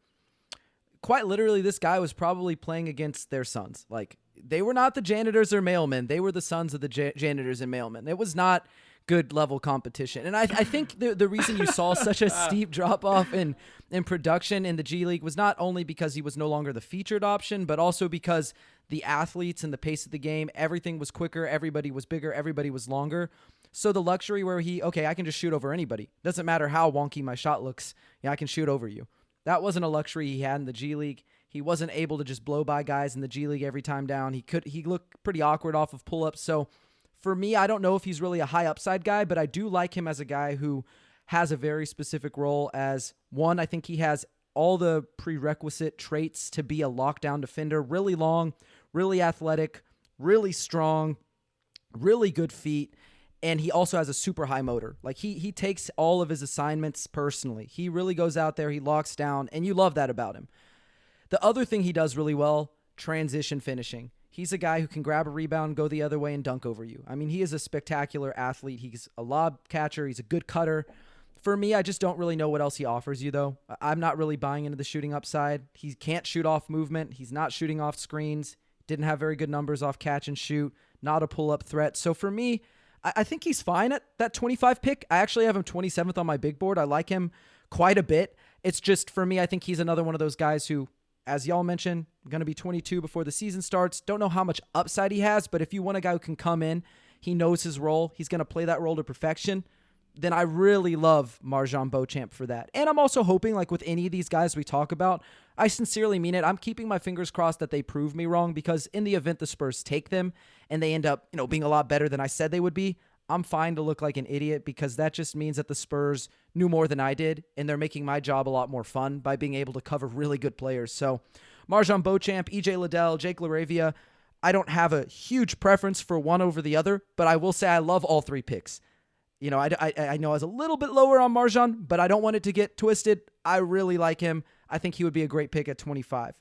A: Quite literally, this guy was probably playing against their sons. Like, they were not the janitors or mailmen. They were the sons of the janitors and mailmen. It was not good level competition. And I think the reason you saw such a steep drop-off in production in the G League was not only because he was no longer the featured option, but also because the athletes and the pace of the game, everything was quicker, everybody was bigger, everybody was longer. So the luxury where I can just shoot over anybody. Doesn't matter how wonky my shot looks. Yeah, I can shoot over you. That wasn't a luxury he had in the G League. He wasn't able to just blow by guys in the G League every time down. He looked pretty awkward off of pull-ups. So for me, I don't know if he's really a high upside guy, but I do like him as a guy who has a very specific role as one. I think he has all the prerequisite traits to be a lockdown defender. Really long, really athletic, really strong, really good feet. And he also has a super high motor. Like he takes all of his assignments personally. He really goes out there, he locks down, and you love that about him. The other thing he does really well, transition finishing. He's a guy who can grab a rebound, go the other way, and dunk over you. I mean, he is a spectacular athlete. He's a lob catcher. He's a good cutter. For me, I just don't really know what else he offers you, though. I'm not really buying into the shooting upside. He can't shoot off movement. He's not shooting off screens. Didn't have very good numbers off catch and shoot. Not a pull-up threat. So for me, I think he's fine at that 25 pick. I actually have him 27th on my big board. I like him quite a bit. It's just, for me, I think he's another one of those guys who, as y'all mentioned, going to be 22 before the season starts. Don't know how much upside he has, but if you want a guy who can come in, he knows his role, he's going to play that role to perfection, then I really love Marjon Beauchamp for that. And I'm also hoping, like with any of these guys we talk about, I sincerely mean it. I'm keeping my fingers crossed that they prove me wrong, because in the event the Spurs take them and they end up, being a lot better than I said they would be, I'm fine to look like an idiot, because that just means that the Spurs knew more than I did, and they're making my job a lot more fun by being able to cover really good players. So Marjon Beauchamp, EJ Liddell, Jake LaRavia, I don't have a huge preference for one over the other, but I will say I love all three picks. I know I was a little bit lower on Marjon, but I don't want it to get twisted. I really like him. I think he would be a great pick at 25.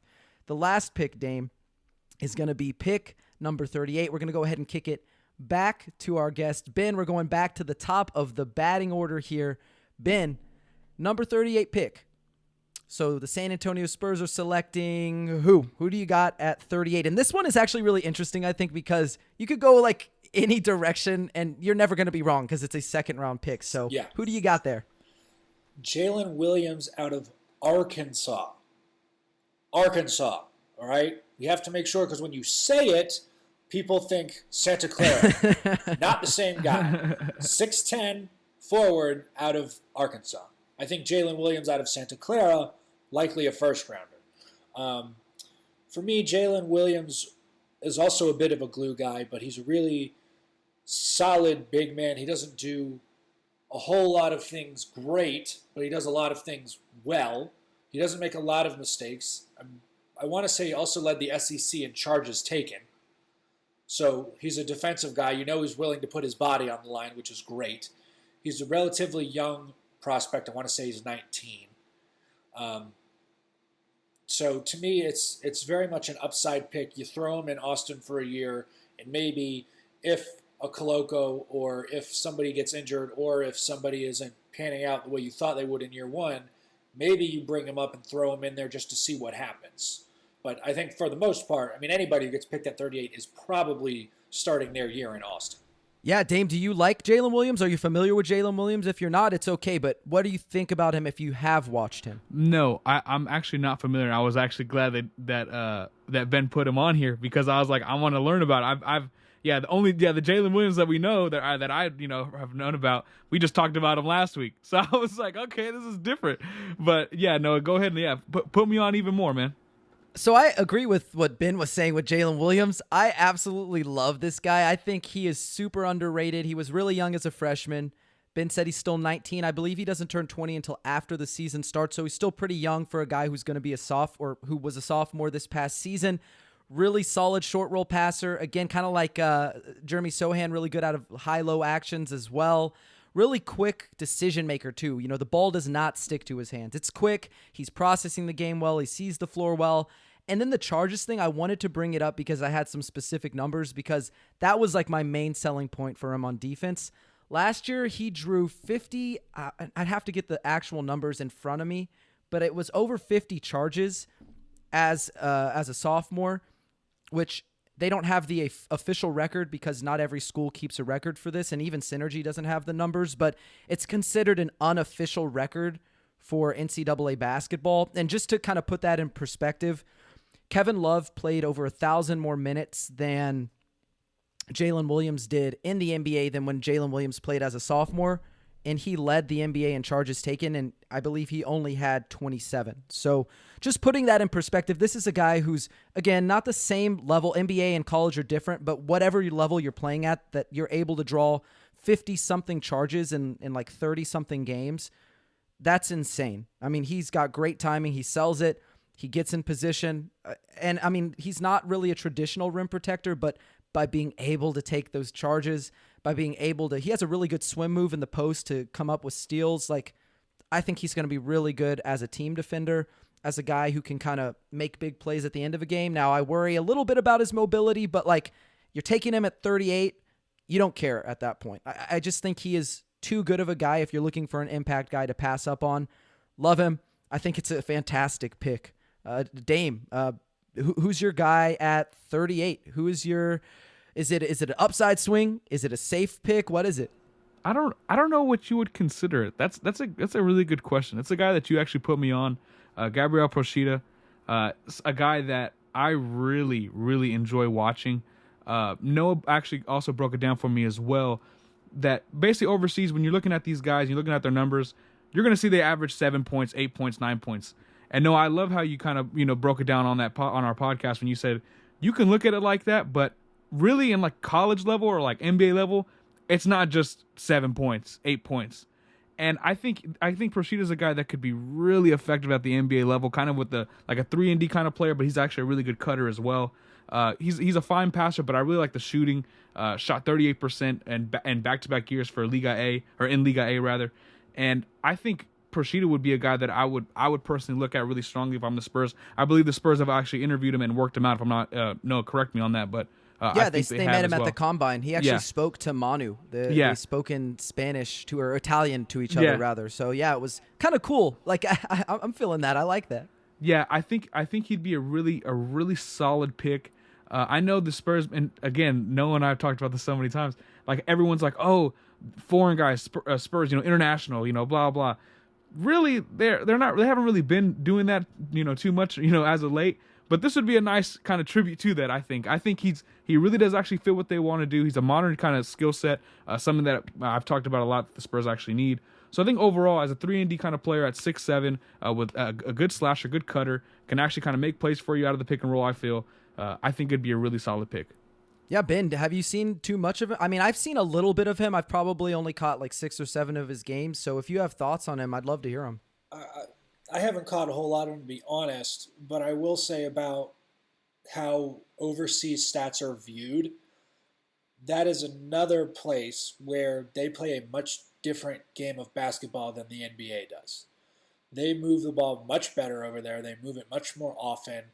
A: The last pick, Dame, is going to be pick number 38. We're going to go ahead and kick it back to our guest, Ben. We're going back to the top of the batting order here. Ben, number 38 pick. So the San Antonio Spurs are selecting who? Who do you got at 38? And this one is actually really interesting, I think, because you could go like any direction and you're never going to be wrong because it's a second-round pick. So yeah. Who do you got there?
B: Jalen Williams out of Arkansas. Arkansas, all right? You have to make sure, because when you say it, people think Santa Clara. Not the same guy. 6'10", forward out of Arkansas. I think Jalen Williams out of Santa Clara, likely a first-rounder. For me, Jalen Williams is also a bit of a glue guy, but he's a really solid big man. He doesn't do a whole lot of things great, but he does a lot of things well. He doesn't make a lot of mistakes. I want to say he also led the SEC in charges taken. So he's a defensive guy. He's willing to put his body on the line, which is great. He's a relatively young prospect. I want to say he's 19. So to me, it's very much an upside pick. You throw him in Austin for a year, and maybe if a Koloko, or if somebody gets injured, or if somebody isn't panning out the way you thought they would in year one, maybe you bring him up and throw him in there just to see what happens. But I think for the most part, anybody who gets picked at 38 is probably starting their year in Austin.
A: Yeah, Dame, do you like Jalen Williams? Are you familiar with Jalen Williams? If you're not, it's okay. But what do you think about him if you have watched him?
C: No, I'm actually not familiar. I was actually glad that Ben put him on here, because I was like, I want to learn about it. The Jalen Williams that we know that I have known about, we just talked about him last week. So I was like, okay, this is different. But yeah, no, go ahead and put me on even more, man.
A: So I agree with what Ben was saying with Jalen Williams. I absolutely love this guy. I think he is super underrated. He was really young as a freshman. Ben said he's still 19. I believe he doesn't turn 20 until after the season starts, so he's still pretty young for a guy who's going to be who was a sophomore this past season. Really solid short roll passer. Again, kind of like Jeremy Sohan, really good out of high-low actions as well. Really quick decision maker too. The ball does not stick to his hands. It's quick. He's processing the game well. He sees the floor well. And then the charges thing, I wanted to bring it up because I had some specific numbers, because that was like my main selling point for him on defense. Last year, he drew 50. I'd have to get the actual numbers in front of me, but it was over 50 charges as a sophomore, which they don't have the official record because not every school keeps a record for this, and even Synergy doesn't have the numbers, but it's considered an unofficial record for NCAA basketball. And just to kind of put that in perspective, Kevin Love played over 1,000 more minutes than Jalen Williams did in the NBA than when Jalen Williams played as a sophomore, and he led the NBA in charges taken, and I believe he only had 27. So just putting that in perspective, this is a guy who's, again, not the same level. NBA and college are different, but whatever level you're playing at, that you're able to draw 50-something charges in like 30-something games, that's insane. I mean, he's got great timing. He sells it. He gets in position. And, I mean, he's not really a traditional rim protector, but by being able to take those charges, by being able to, he has a really good swim move in the post to come up with steals. Like, I think he's going to be really good as a team defender, as a guy who can kind of make big plays at the end of a game. Now, I worry a little bit about his mobility, but like, you're taking him at 38, you don't care at that point. I just think he is too good of a guy if you're looking for an impact guy to pass up on. Love him. I think it's a fantastic pick. Dame, who's your guy at 38? Who is your, is it an upside swing? Is it a safe pick? What is it?
C: I don't know what you would consider it. That's a really good question. It's a guy that you actually put me on, Gabriel Procida, a guy that I really, really enjoy watching. Noah actually also broke it down for me as well, that basically overseas, when you're looking at these guys, you're looking at their numbers, you're going to see they average 7 points, 8 points, 9 points. And no, I love how you kind of, broke it down on that on our podcast when you said you can look at it like that, but really in like college level or like NBA level, it's not just 7 points, 8 points. And I think Procida is a guy that could be really effective at the NBA level, kind of with the like a 3-and-D kind of player, but he's actually a really good cutter as well. He's a fine passer, but I really like the shooting. Shot 38% and back-to-back years for Liga A, or in Liga A rather. And I think Procida would be a guy that I would personally look at really strongly if I'm the Spurs. I believe the Spurs have actually interviewed him and worked him out. If I'm not, no, correct me on that, but
A: yeah, they met him at the combine. He actually spoke to Manu. They spoke in Spanish or Italian to each other rather. So yeah, it was kind of cool. Like I'm feeling that. I like that.
C: Yeah, I think he'd be a really solid pick. I know the Spurs, and again, Noah and I have talked about this so many times. Like everyone's like, oh, foreign guys, Spurs, international, blah blah. Really, they haven't really been doing that, too much, as of late. But this would be a nice kind of tribute to that. I think he really does actually fit what they want to do. He's a modern kind of skill set, something that I've talked about a lot that the Spurs actually need. So I think overall, as a 3-and-D kind of player at 6'7", with a good slasher, good cutter, can actually kind of make plays for you out of the pick and roll. I think it'd be a really solid pick.
A: Yeah, Ben, have you seen too much of it? I mean, I've seen a little bit of him. I've probably only caught like 6 or 7 of his games. So if you have thoughts on him, I'd love to hear them.
B: I haven't caught a whole lot of him, to be honest, but I will say about how overseas stats are viewed, that is another place where they play a much different game of basketball than the NBA does. They move the ball much better over there. They move it much more often.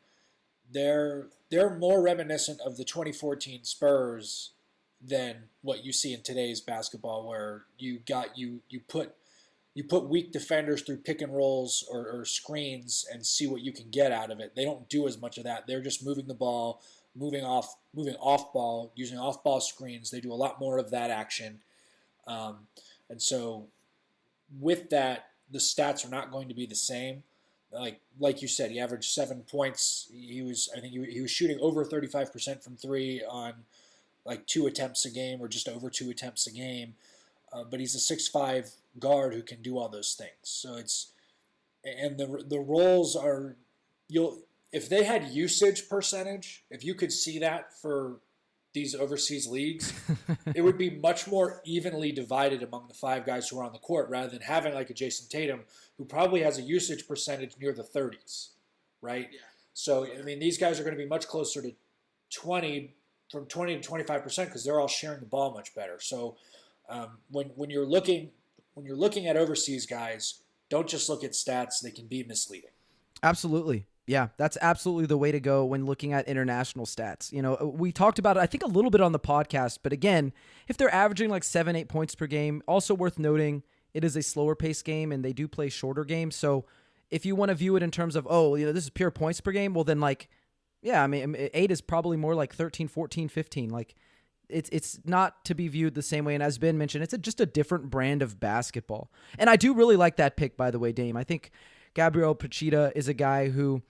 B: They're more reminiscent of the 2014 Spurs than what you see in today's basketball, where you put weak defenders through pick and rolls or screens and see what you can get out of it. They don't do as much of that. They're just moving the ball, moving off ball, using off ball screens. They do a lot more of that action, and so with that, the stats are not going to be the same. Like you said, he averaged 7 points. He was shooting over 35% from three on like 2 attempts a game, or just over 2 attempts a game. But he's a 6'5" guard who can do all those things. So the roles are, if they had usage percentage, if you could see that for these overseas leagues, it would be much more evenly divided among the 5 guys who are on the court, rather than having like a Jason Tatum who probably has a usage percentage near the 30s, right? Yeah. So, I mean, these guys are going to be much closer from 20 to 25% because they're all sharing the ball much better. So when you're looking at overseas guys, don't just look at stats; they can be misleading.
A: Absolutely. Yeah, that's absolutely the way to go when looking at international stats. You know, we talked about it, I think, a little bit on the podcast, but again, if they're averaging like 7-8 points per game, also worth noting, it is a slower pace game and they do play shorter games. So if you want to view it in terms of, this is pure points per game, well then yeah, I mean, 8 is probably more like 13, 14, 15. Like it's not to be viewed the same way. And as Ben mentioned, it's just a different brand of basketball. And I do really like that pick, by the way, Dame. I think Gabriel Pachita is a guy who,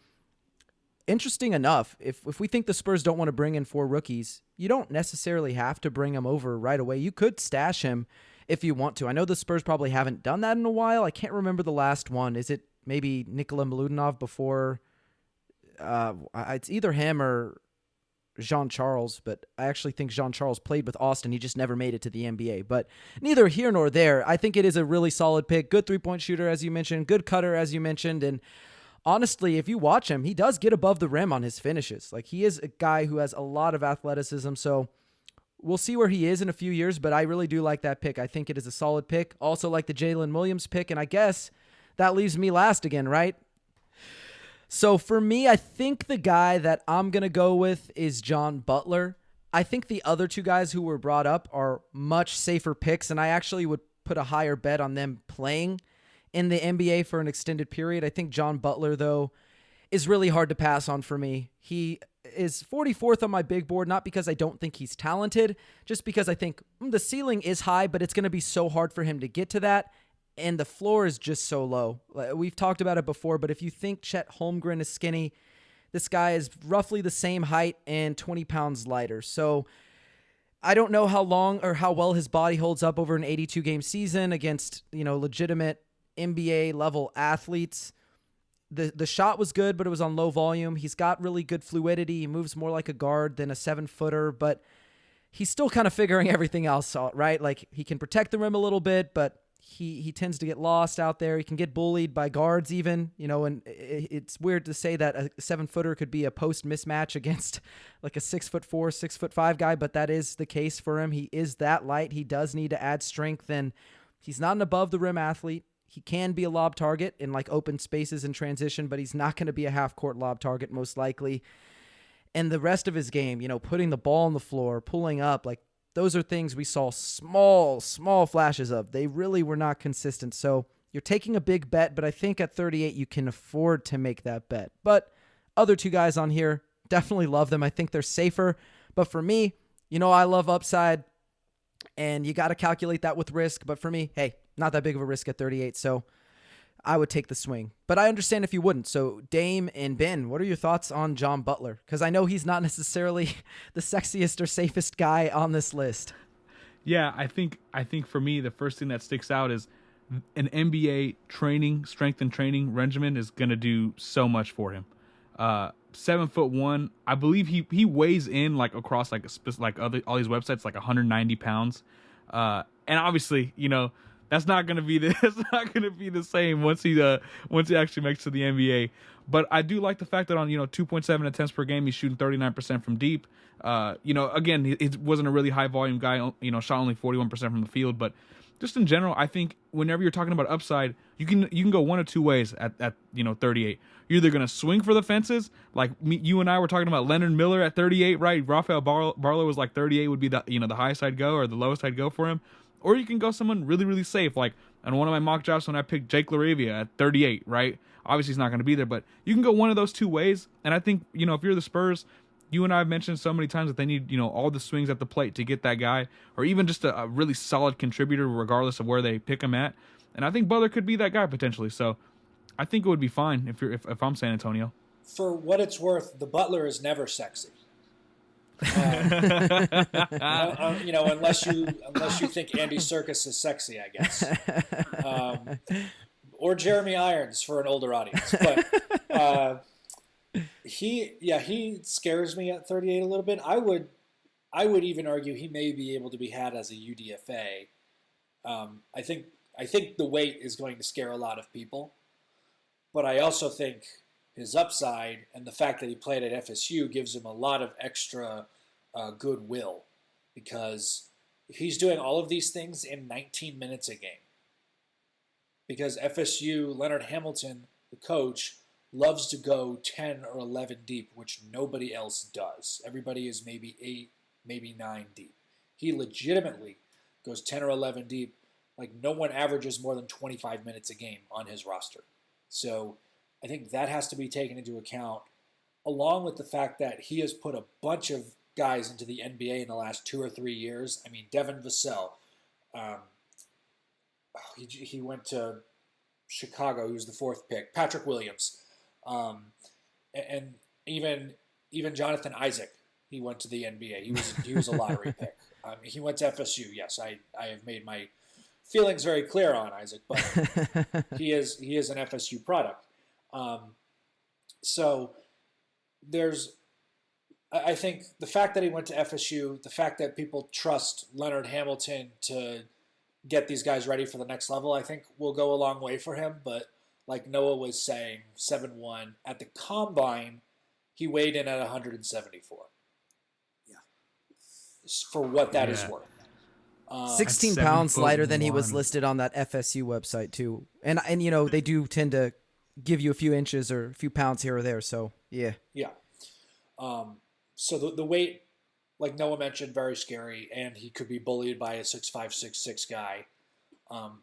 A: interesting enough, if we think the Spurs don't want to bring in 4 rookies, you don't necessarily have to bring him over right away. You could stash him if you want to. I know the Spurs probably haven't done that in a while. I can't remember the last one. Is it maybe Nikola Milutinov before? It's either him or Jean-Charles, but I actually think Jean-Charles played with Austin. He just never made it to the NBA. But neither here nor there. I think it is a really solid pick. Good three-point shooter, as you mentioned. Good cutter, as you mentioned. And honestly, if you watch him, he does get above the rim on his finishes. Like, he is a guy who has a lot of athleticism. So we'll see where he is in a few years, but I really do like that pick. I think it is a solid pick. Also like the Jalen Williams pick, and I guess that leaves me last again, right? So for me, I think the guy that I'm going to go with is John Butler. I think the other 2 guys who were brought up are much safer picks, and I actually would put a higher bet on them playing in the NBA for an extended period. I think John Butler, though, is really hard to pass on for me. He is 44th on my big board, not because I don't think he's talented, just because I think the ceiling is high, but it's going to be so hard for him to get to that. And the floor is just so low. We've talked about it before, but if you think Chet Holmgren is skinny, this guy is roughly the same height and 20 pounds lighter. So I don't know how long or how well his body holds up over an 82-game season against, legitimate NBA level athletes. The shot was good, but it was on low volume. He's got really good fluidity. He moves more like a guard than a 7-footer, but he's still kind of figuring everything else out, right? Like, he can protect the rim a little bit, but he tends to get lost out there. He can get bullied by guards even, and it's weird to say that a 7-footer could be a post mismatch against like a 6'4", 6'5" guy, but that is the case for him. He is that light. He does need to add strength, and he's not an above the rim athlete. He can be a lob target in like open spaces in transition, but he's not going to be a half court lob target most likely. And the rest of his game, putting the ball on the floor, pulling up, like, those are things we saw small flashes of. They really were not consistent. So you're taking a big bet, but I think at 38 you can afford to make that bet. But other 2 guys on here, definitely love them. I think they're safer. But for me, I love upside, and you got to calculate that with risk. But for me, hey, not that big of a risk at 38, so I would take the swing. But I understand if you wouldn't. So Dame and Ben, what are your thoughts on John Butler? Because I know he's not necessarily the sexiest or safest guy on this list.
C: Yeah, I think for me, the first thing that sticks out is an NBA strength and training regimen is going to do so much for him. 7'1", I believe he weighs in like across like all these websites like 190 pounds. And obviously, that's not gonna be the same once he actually makes it to the NBA. But I do like the fact that on 2.7 attempts per game, he's shooting 39% from deep. Again, he wasn't a really high volume guy. Shot only 41% from the field. But just in general, I think whenever you're talking about upside, you can go one of 2 ways at 38. You're either gonna swing for the fences, like you and I were talking about Leonard Miller at 38, right? Rafael Barlow was like 38 would be the the highest I'd go or the lowest I'd go for him. Or you can go someone really, really safe. Like on one of my mock drafts when I picked Jake LaRavia at 38, right? Obviously he's not going to be there, but you can go one of those 2 ways. And I think, if you're the Spurs, you and I have mentioned so many times that they need, all the swings at the plate to get that guy, or even just a really solid contributor regardless of where they pick him at. And I think Butler could be that guy potentially. So I think it would be fine if I'm San Antonio.
B: For what it's worth, the Butler is never sexy. Unless you think Andy Serkis is sexy, I guess, or Jeremy Irons for an older audience. But he scares me at 38 a little bit. I would even argue he may be able to be had as a UDFA. I think the weight is going to scare a lot of people, but I also think his upside, and the fact that he played at FSU gives him a lot of extra goodwill, because he's doing all of these things in 19 minutes a game. Because FSU, Leonard Hamilton, the coach, loves to go 10 or 11 deep, which nobody else does. Everybody is maybe 8, maybe 9 deep. He legitimately goes 10 or 11 deep. Like, no one averages more than 25 minutes a game on his roster. So I think that has to be taken into account, along with the fact that he has put a bunch of guys into the NBA in the last 2 or 3 years. I mean, Devin Vassell, he went to Chicago. He was the 4th pick. Patrick Williams, and even Jonathan Isaac. He went to the NBA. He was a lottery pick. He went to FSU. Yes, I have made my feelings very clear on Isaac, but he is an FSU product. So I think the fact that he went to FSU, the fact that people trust Leonard Hamilton to get these guys ready for the next level, I think will go a long way for him. But like Noah was saying, 7'1", at the combine, he weighed in at 174. Yeah. For what that is worth.
A: 16 pounds lighter than he was listed on that FSU website too. And you know, they do tend to give you a few inches or a few pounds here or there. So yeah.
B: Yeah. So the weight, like Noah mentioned, very scary, and he could be bullied by a 6'5", 6'6" guy.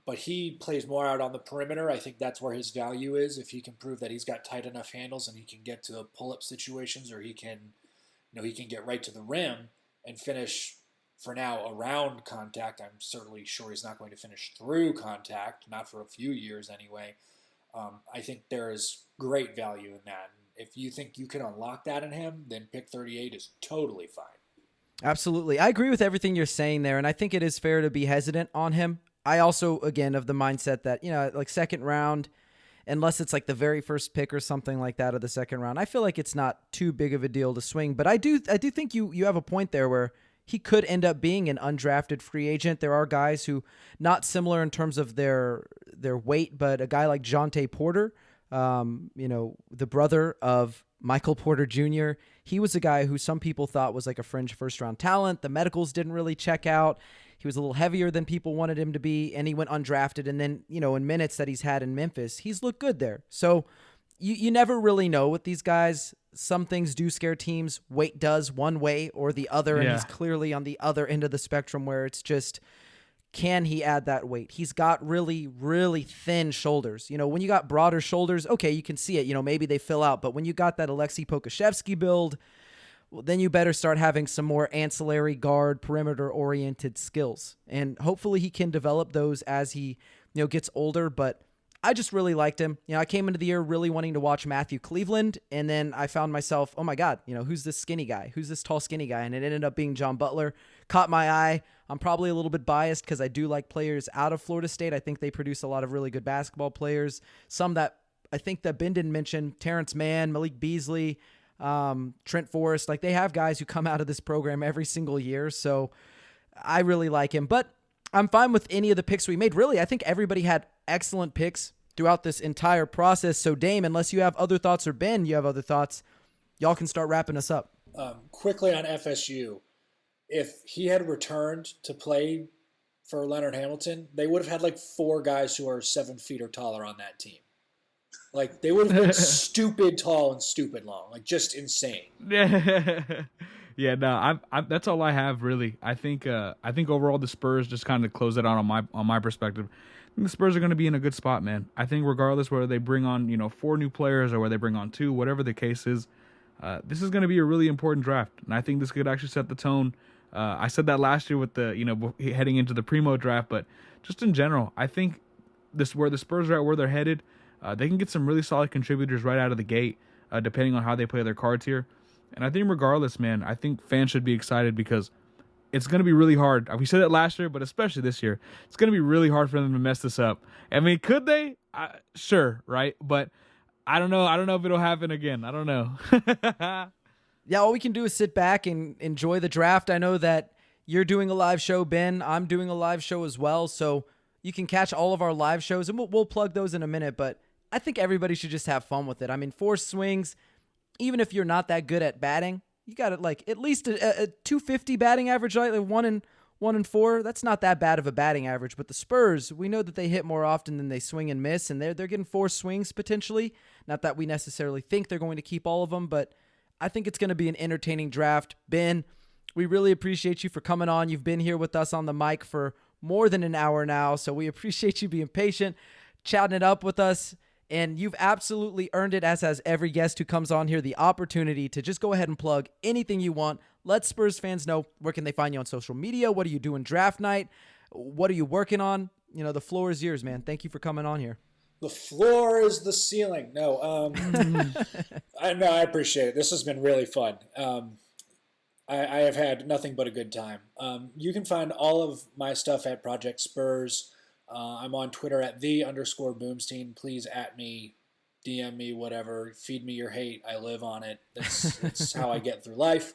B: But he plays more out on the perimeter. I think that's where his value is. If he can prove that he's got tight enough handles and he can get to pull-up situations, or he can get right to the rim and finish, for now, around contact. I'm certainly sure he's not going to finish through contact, not for a few years anyway. I think there is great value in that. If you think you can unlock that in him, then pick 38 is totally fine.
A: Absolutely. I agree with everything you're saying there, and I think it is fair to be hesitant on him. I also, again, of the mindset that, you know, like second round, unless it's like the very first pick or something like that of the second round, I feel like it's not too big of a deal to swing. But I do think you have a point there where he could end up being an undrafted free agent. There are guys who, not similar in terms of their weight, but a guy like Jonte Porter, you know, the brother of Michael Porter Jr., he was a guy who some people thought was like a fringe first-round talent. The medicals didn't really check out. He was a little heavier than people wanted him to be, and he went undrafted. And then, you know, in minutes that he's had in Memphis, he's looked good there. So you never really know with these guys. Some things do scare teams. Weight does one way or the other, and he's clearly on the other end of the spectrum where it's just, can he add that weight? He's got really, really thin shoulders. You know, when you got broader shoulders, okay, you can see it. You know, maybe they fill out. But when you got that Alexei Pokashevsky build, well, then you better start having some more ancillary guard, perimeter-oriented skills. And hopefully he can develop those as he, you know, gets older. But I just really liked him. You know, I came into the year really wanting to watch Matthew Cleveland, and then I found myself, oh my God, you know, who's this skinny guy? Who's this tall, skinny guy? And it ended up being John Butler. Caught my eye. I'm probably a little bit biased because I do like players out of Florida State. I think they produce a lot of really good basketball players. Some that I think that Ben didn't mention, Terrence Mann, Malik Beasley, Trent Forrest. Like, they have guys who come out of this program every single year. So I really like him. But I'm fine with any of the picks we made. Really, I think everybody had excellent picks throughout this entire process. So Dame, unless you have other thoughts, or Ben, you have other thoughts, y'all can start wrapping us up.
B: Quickly on FSU, if he had returned to play for Leonard Hamilton, they would have had like 4 guys who are 7 feet or taller on that team. Like, they would have been stupid tall and stupid long, like just insane.
C: Yeah, no, I'm that's all I have really. I think overall the Spurs, just kind of close it out on my perspective, I think the Spurs are going to be in a good spot, man. I think regardless whether they bring on, you know, 4 new players or whether they bring on 2, whatever the case is, this is going to be a really important draft, and I think this could actually set the tone. I said that last year with the, you know, heading into the Primo draft, but just in general, I think where the Spurs are at, where they're headed, they can get some really solid contributors right out of the gate, depending on how they play their cards here. And I think regardless, man, I think fans should be excited because it's going to be really hard. We said it last year, but especially this year, it's going to be really hard for them to mess this up. I mean, could they? Sure, right? But I don't know. I don't know if it'll happen again. I don't know.
A: Yeah, all we can do is sit back and enjoy the draft. I know that you're doing a live show, Ben. I'm doing a live show as well. So you can catch all of our live shows, and we'll plug those in a minute. But I think everybody should just have fun with it. I mean, 4 swings, even if you're not that good at batting, you got like at least a 250 batting average, right? Like 1 and 4. That's not that bad of a batting average. But the Spurs, we know that they hit more often than they swing and miss, and they're getting 4 swings potentially. Not that we necessarily think they're going to keep all of them, but I think it's going to be an entertaining draft. Ben, we really appreciate you for coming on. You've been here with us on the mic for more than an hour now, so we appreciate you being patient, chatting it up with us. And you've absolutely earned it, as has every guest who comes on here, the opportunity to just go ahead and plug anything you want. Let Spurs fans know, where can they find you on social media? What are you doing draft night? What are you working on? You know, the floor is yours, man. Thank you for coming on here.
B: The floor is the ceiling. No, I appreciate it. This has been really fun. I have had nothing but a good time. You can find all of my stuff at Project Spurs. I'm on Twitter at _Boomstein. Please at me, DM me, whatever. Feed me your hate. I live on it. It's how I get through life.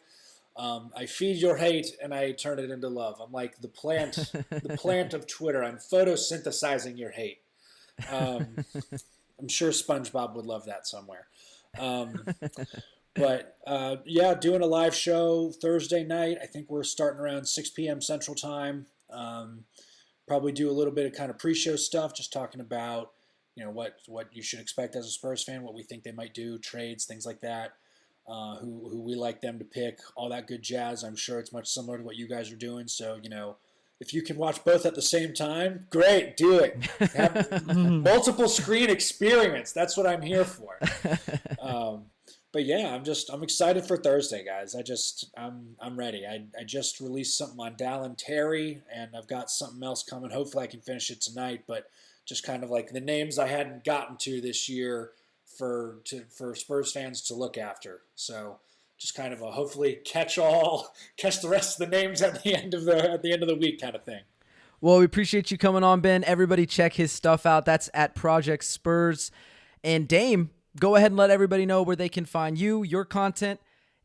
B: I feed your hate and I turn it into love. I'm like the plant of Twitter. I'm photosynthesizing your hate. I'm sure SpongeBob would love that somewhere. But doing a live show Thursday night. I think we're starting around 6 p.m. Central Time. Probably do a little bit of kind of pre-show stuff, just talking about, you know, what you should expect as a Spurs fan, what we think they might do, trades, things like that, who we like them to pick, all that good jazz. I'm sure it's much similar to what you guys are doing. So, you know, if you can watch both at the same time, great, do it. Have multiple screen experience. That's what I'm here for. But yeah, I'm excited for Thursday, guys. I'm ready. I just released something on Dallin Terry, and I've got something else coming. Hopefully I can finish it tonight, but just kind of like the names I hadn't gotten to this year for Spurs fans to look after. So just kind of a hopefully catch the rest of the names at the end of the week kind of thing.
A: Well, we appreciate you coming on, Ben. Everybody check his stuff out. That's at Project Spurs. And Dame, go ahead and let everybody know where they can find you, your content,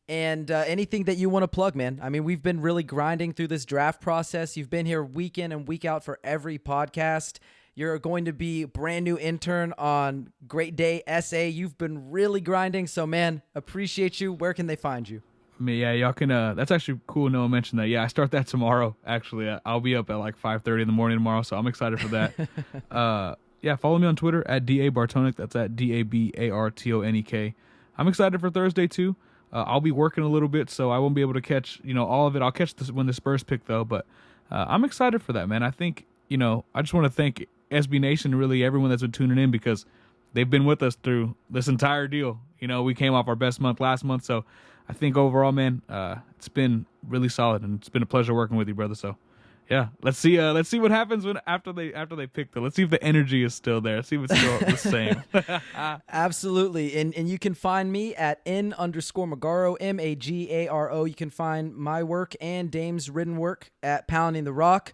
A: and anything that you want to plug, man. I mean, we've been really grinding through this draft process. You've been here week in and week out for every podcast. You're going to be a brand new intern on Great Day SA. You've been really grinding. So, man, appreciate you. Where can they find you?
C: Yeah, y'all can. That's actually cool. Noah mentioned that. Yeah, I start that tomorrow. Actually, I'll be up at like 5:30 in the morning tomorrow, so I'm excited for that. Yeah, follow me on Twitter at @Bartonek. That's at DABARTONEK. I'm excited for Thursday too. I'll be working a little bit, so I won't be able to catch all of it. I'll catch this when the Spurs pick though. But I'm excited for that, man. I think I just want to thank SB Nation, really everyone that's been tuning in, because they've been with us through this entire deal. We came off our best month last month, so I think overall, man, it's been really solid, and it's been a pleasure working with you, brother. So. Yeah, let's see what happens after they pick though. Let's see if the energy is still there. Let's see if it's still the same.
A: Absolutely. And you can find me at _Magaro, Magaro. You can find my work and Dame's written work at Pounding the Rock.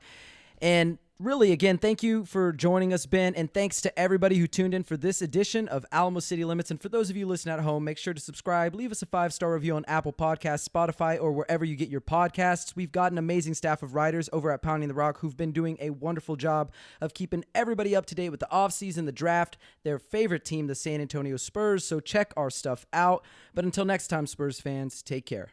A: And really, again, thank you for joining us, Ben, and thanks to everybody who tuned in for this edition of Alamo City Limits. And for those of you listening at home, make sure to subscribe, leave us a 5-star review on Apple Podcasts, Spotify, or wherever you get your podcasts. We've got an amazing staff of writers over at Pounding the Rock who've been doing a wonderful job of keeping everybody up to date with the offseason, the draft, their favorite team, the San Antonio Spurs. So check our stuff out. But until next time, Spurs fans, take care.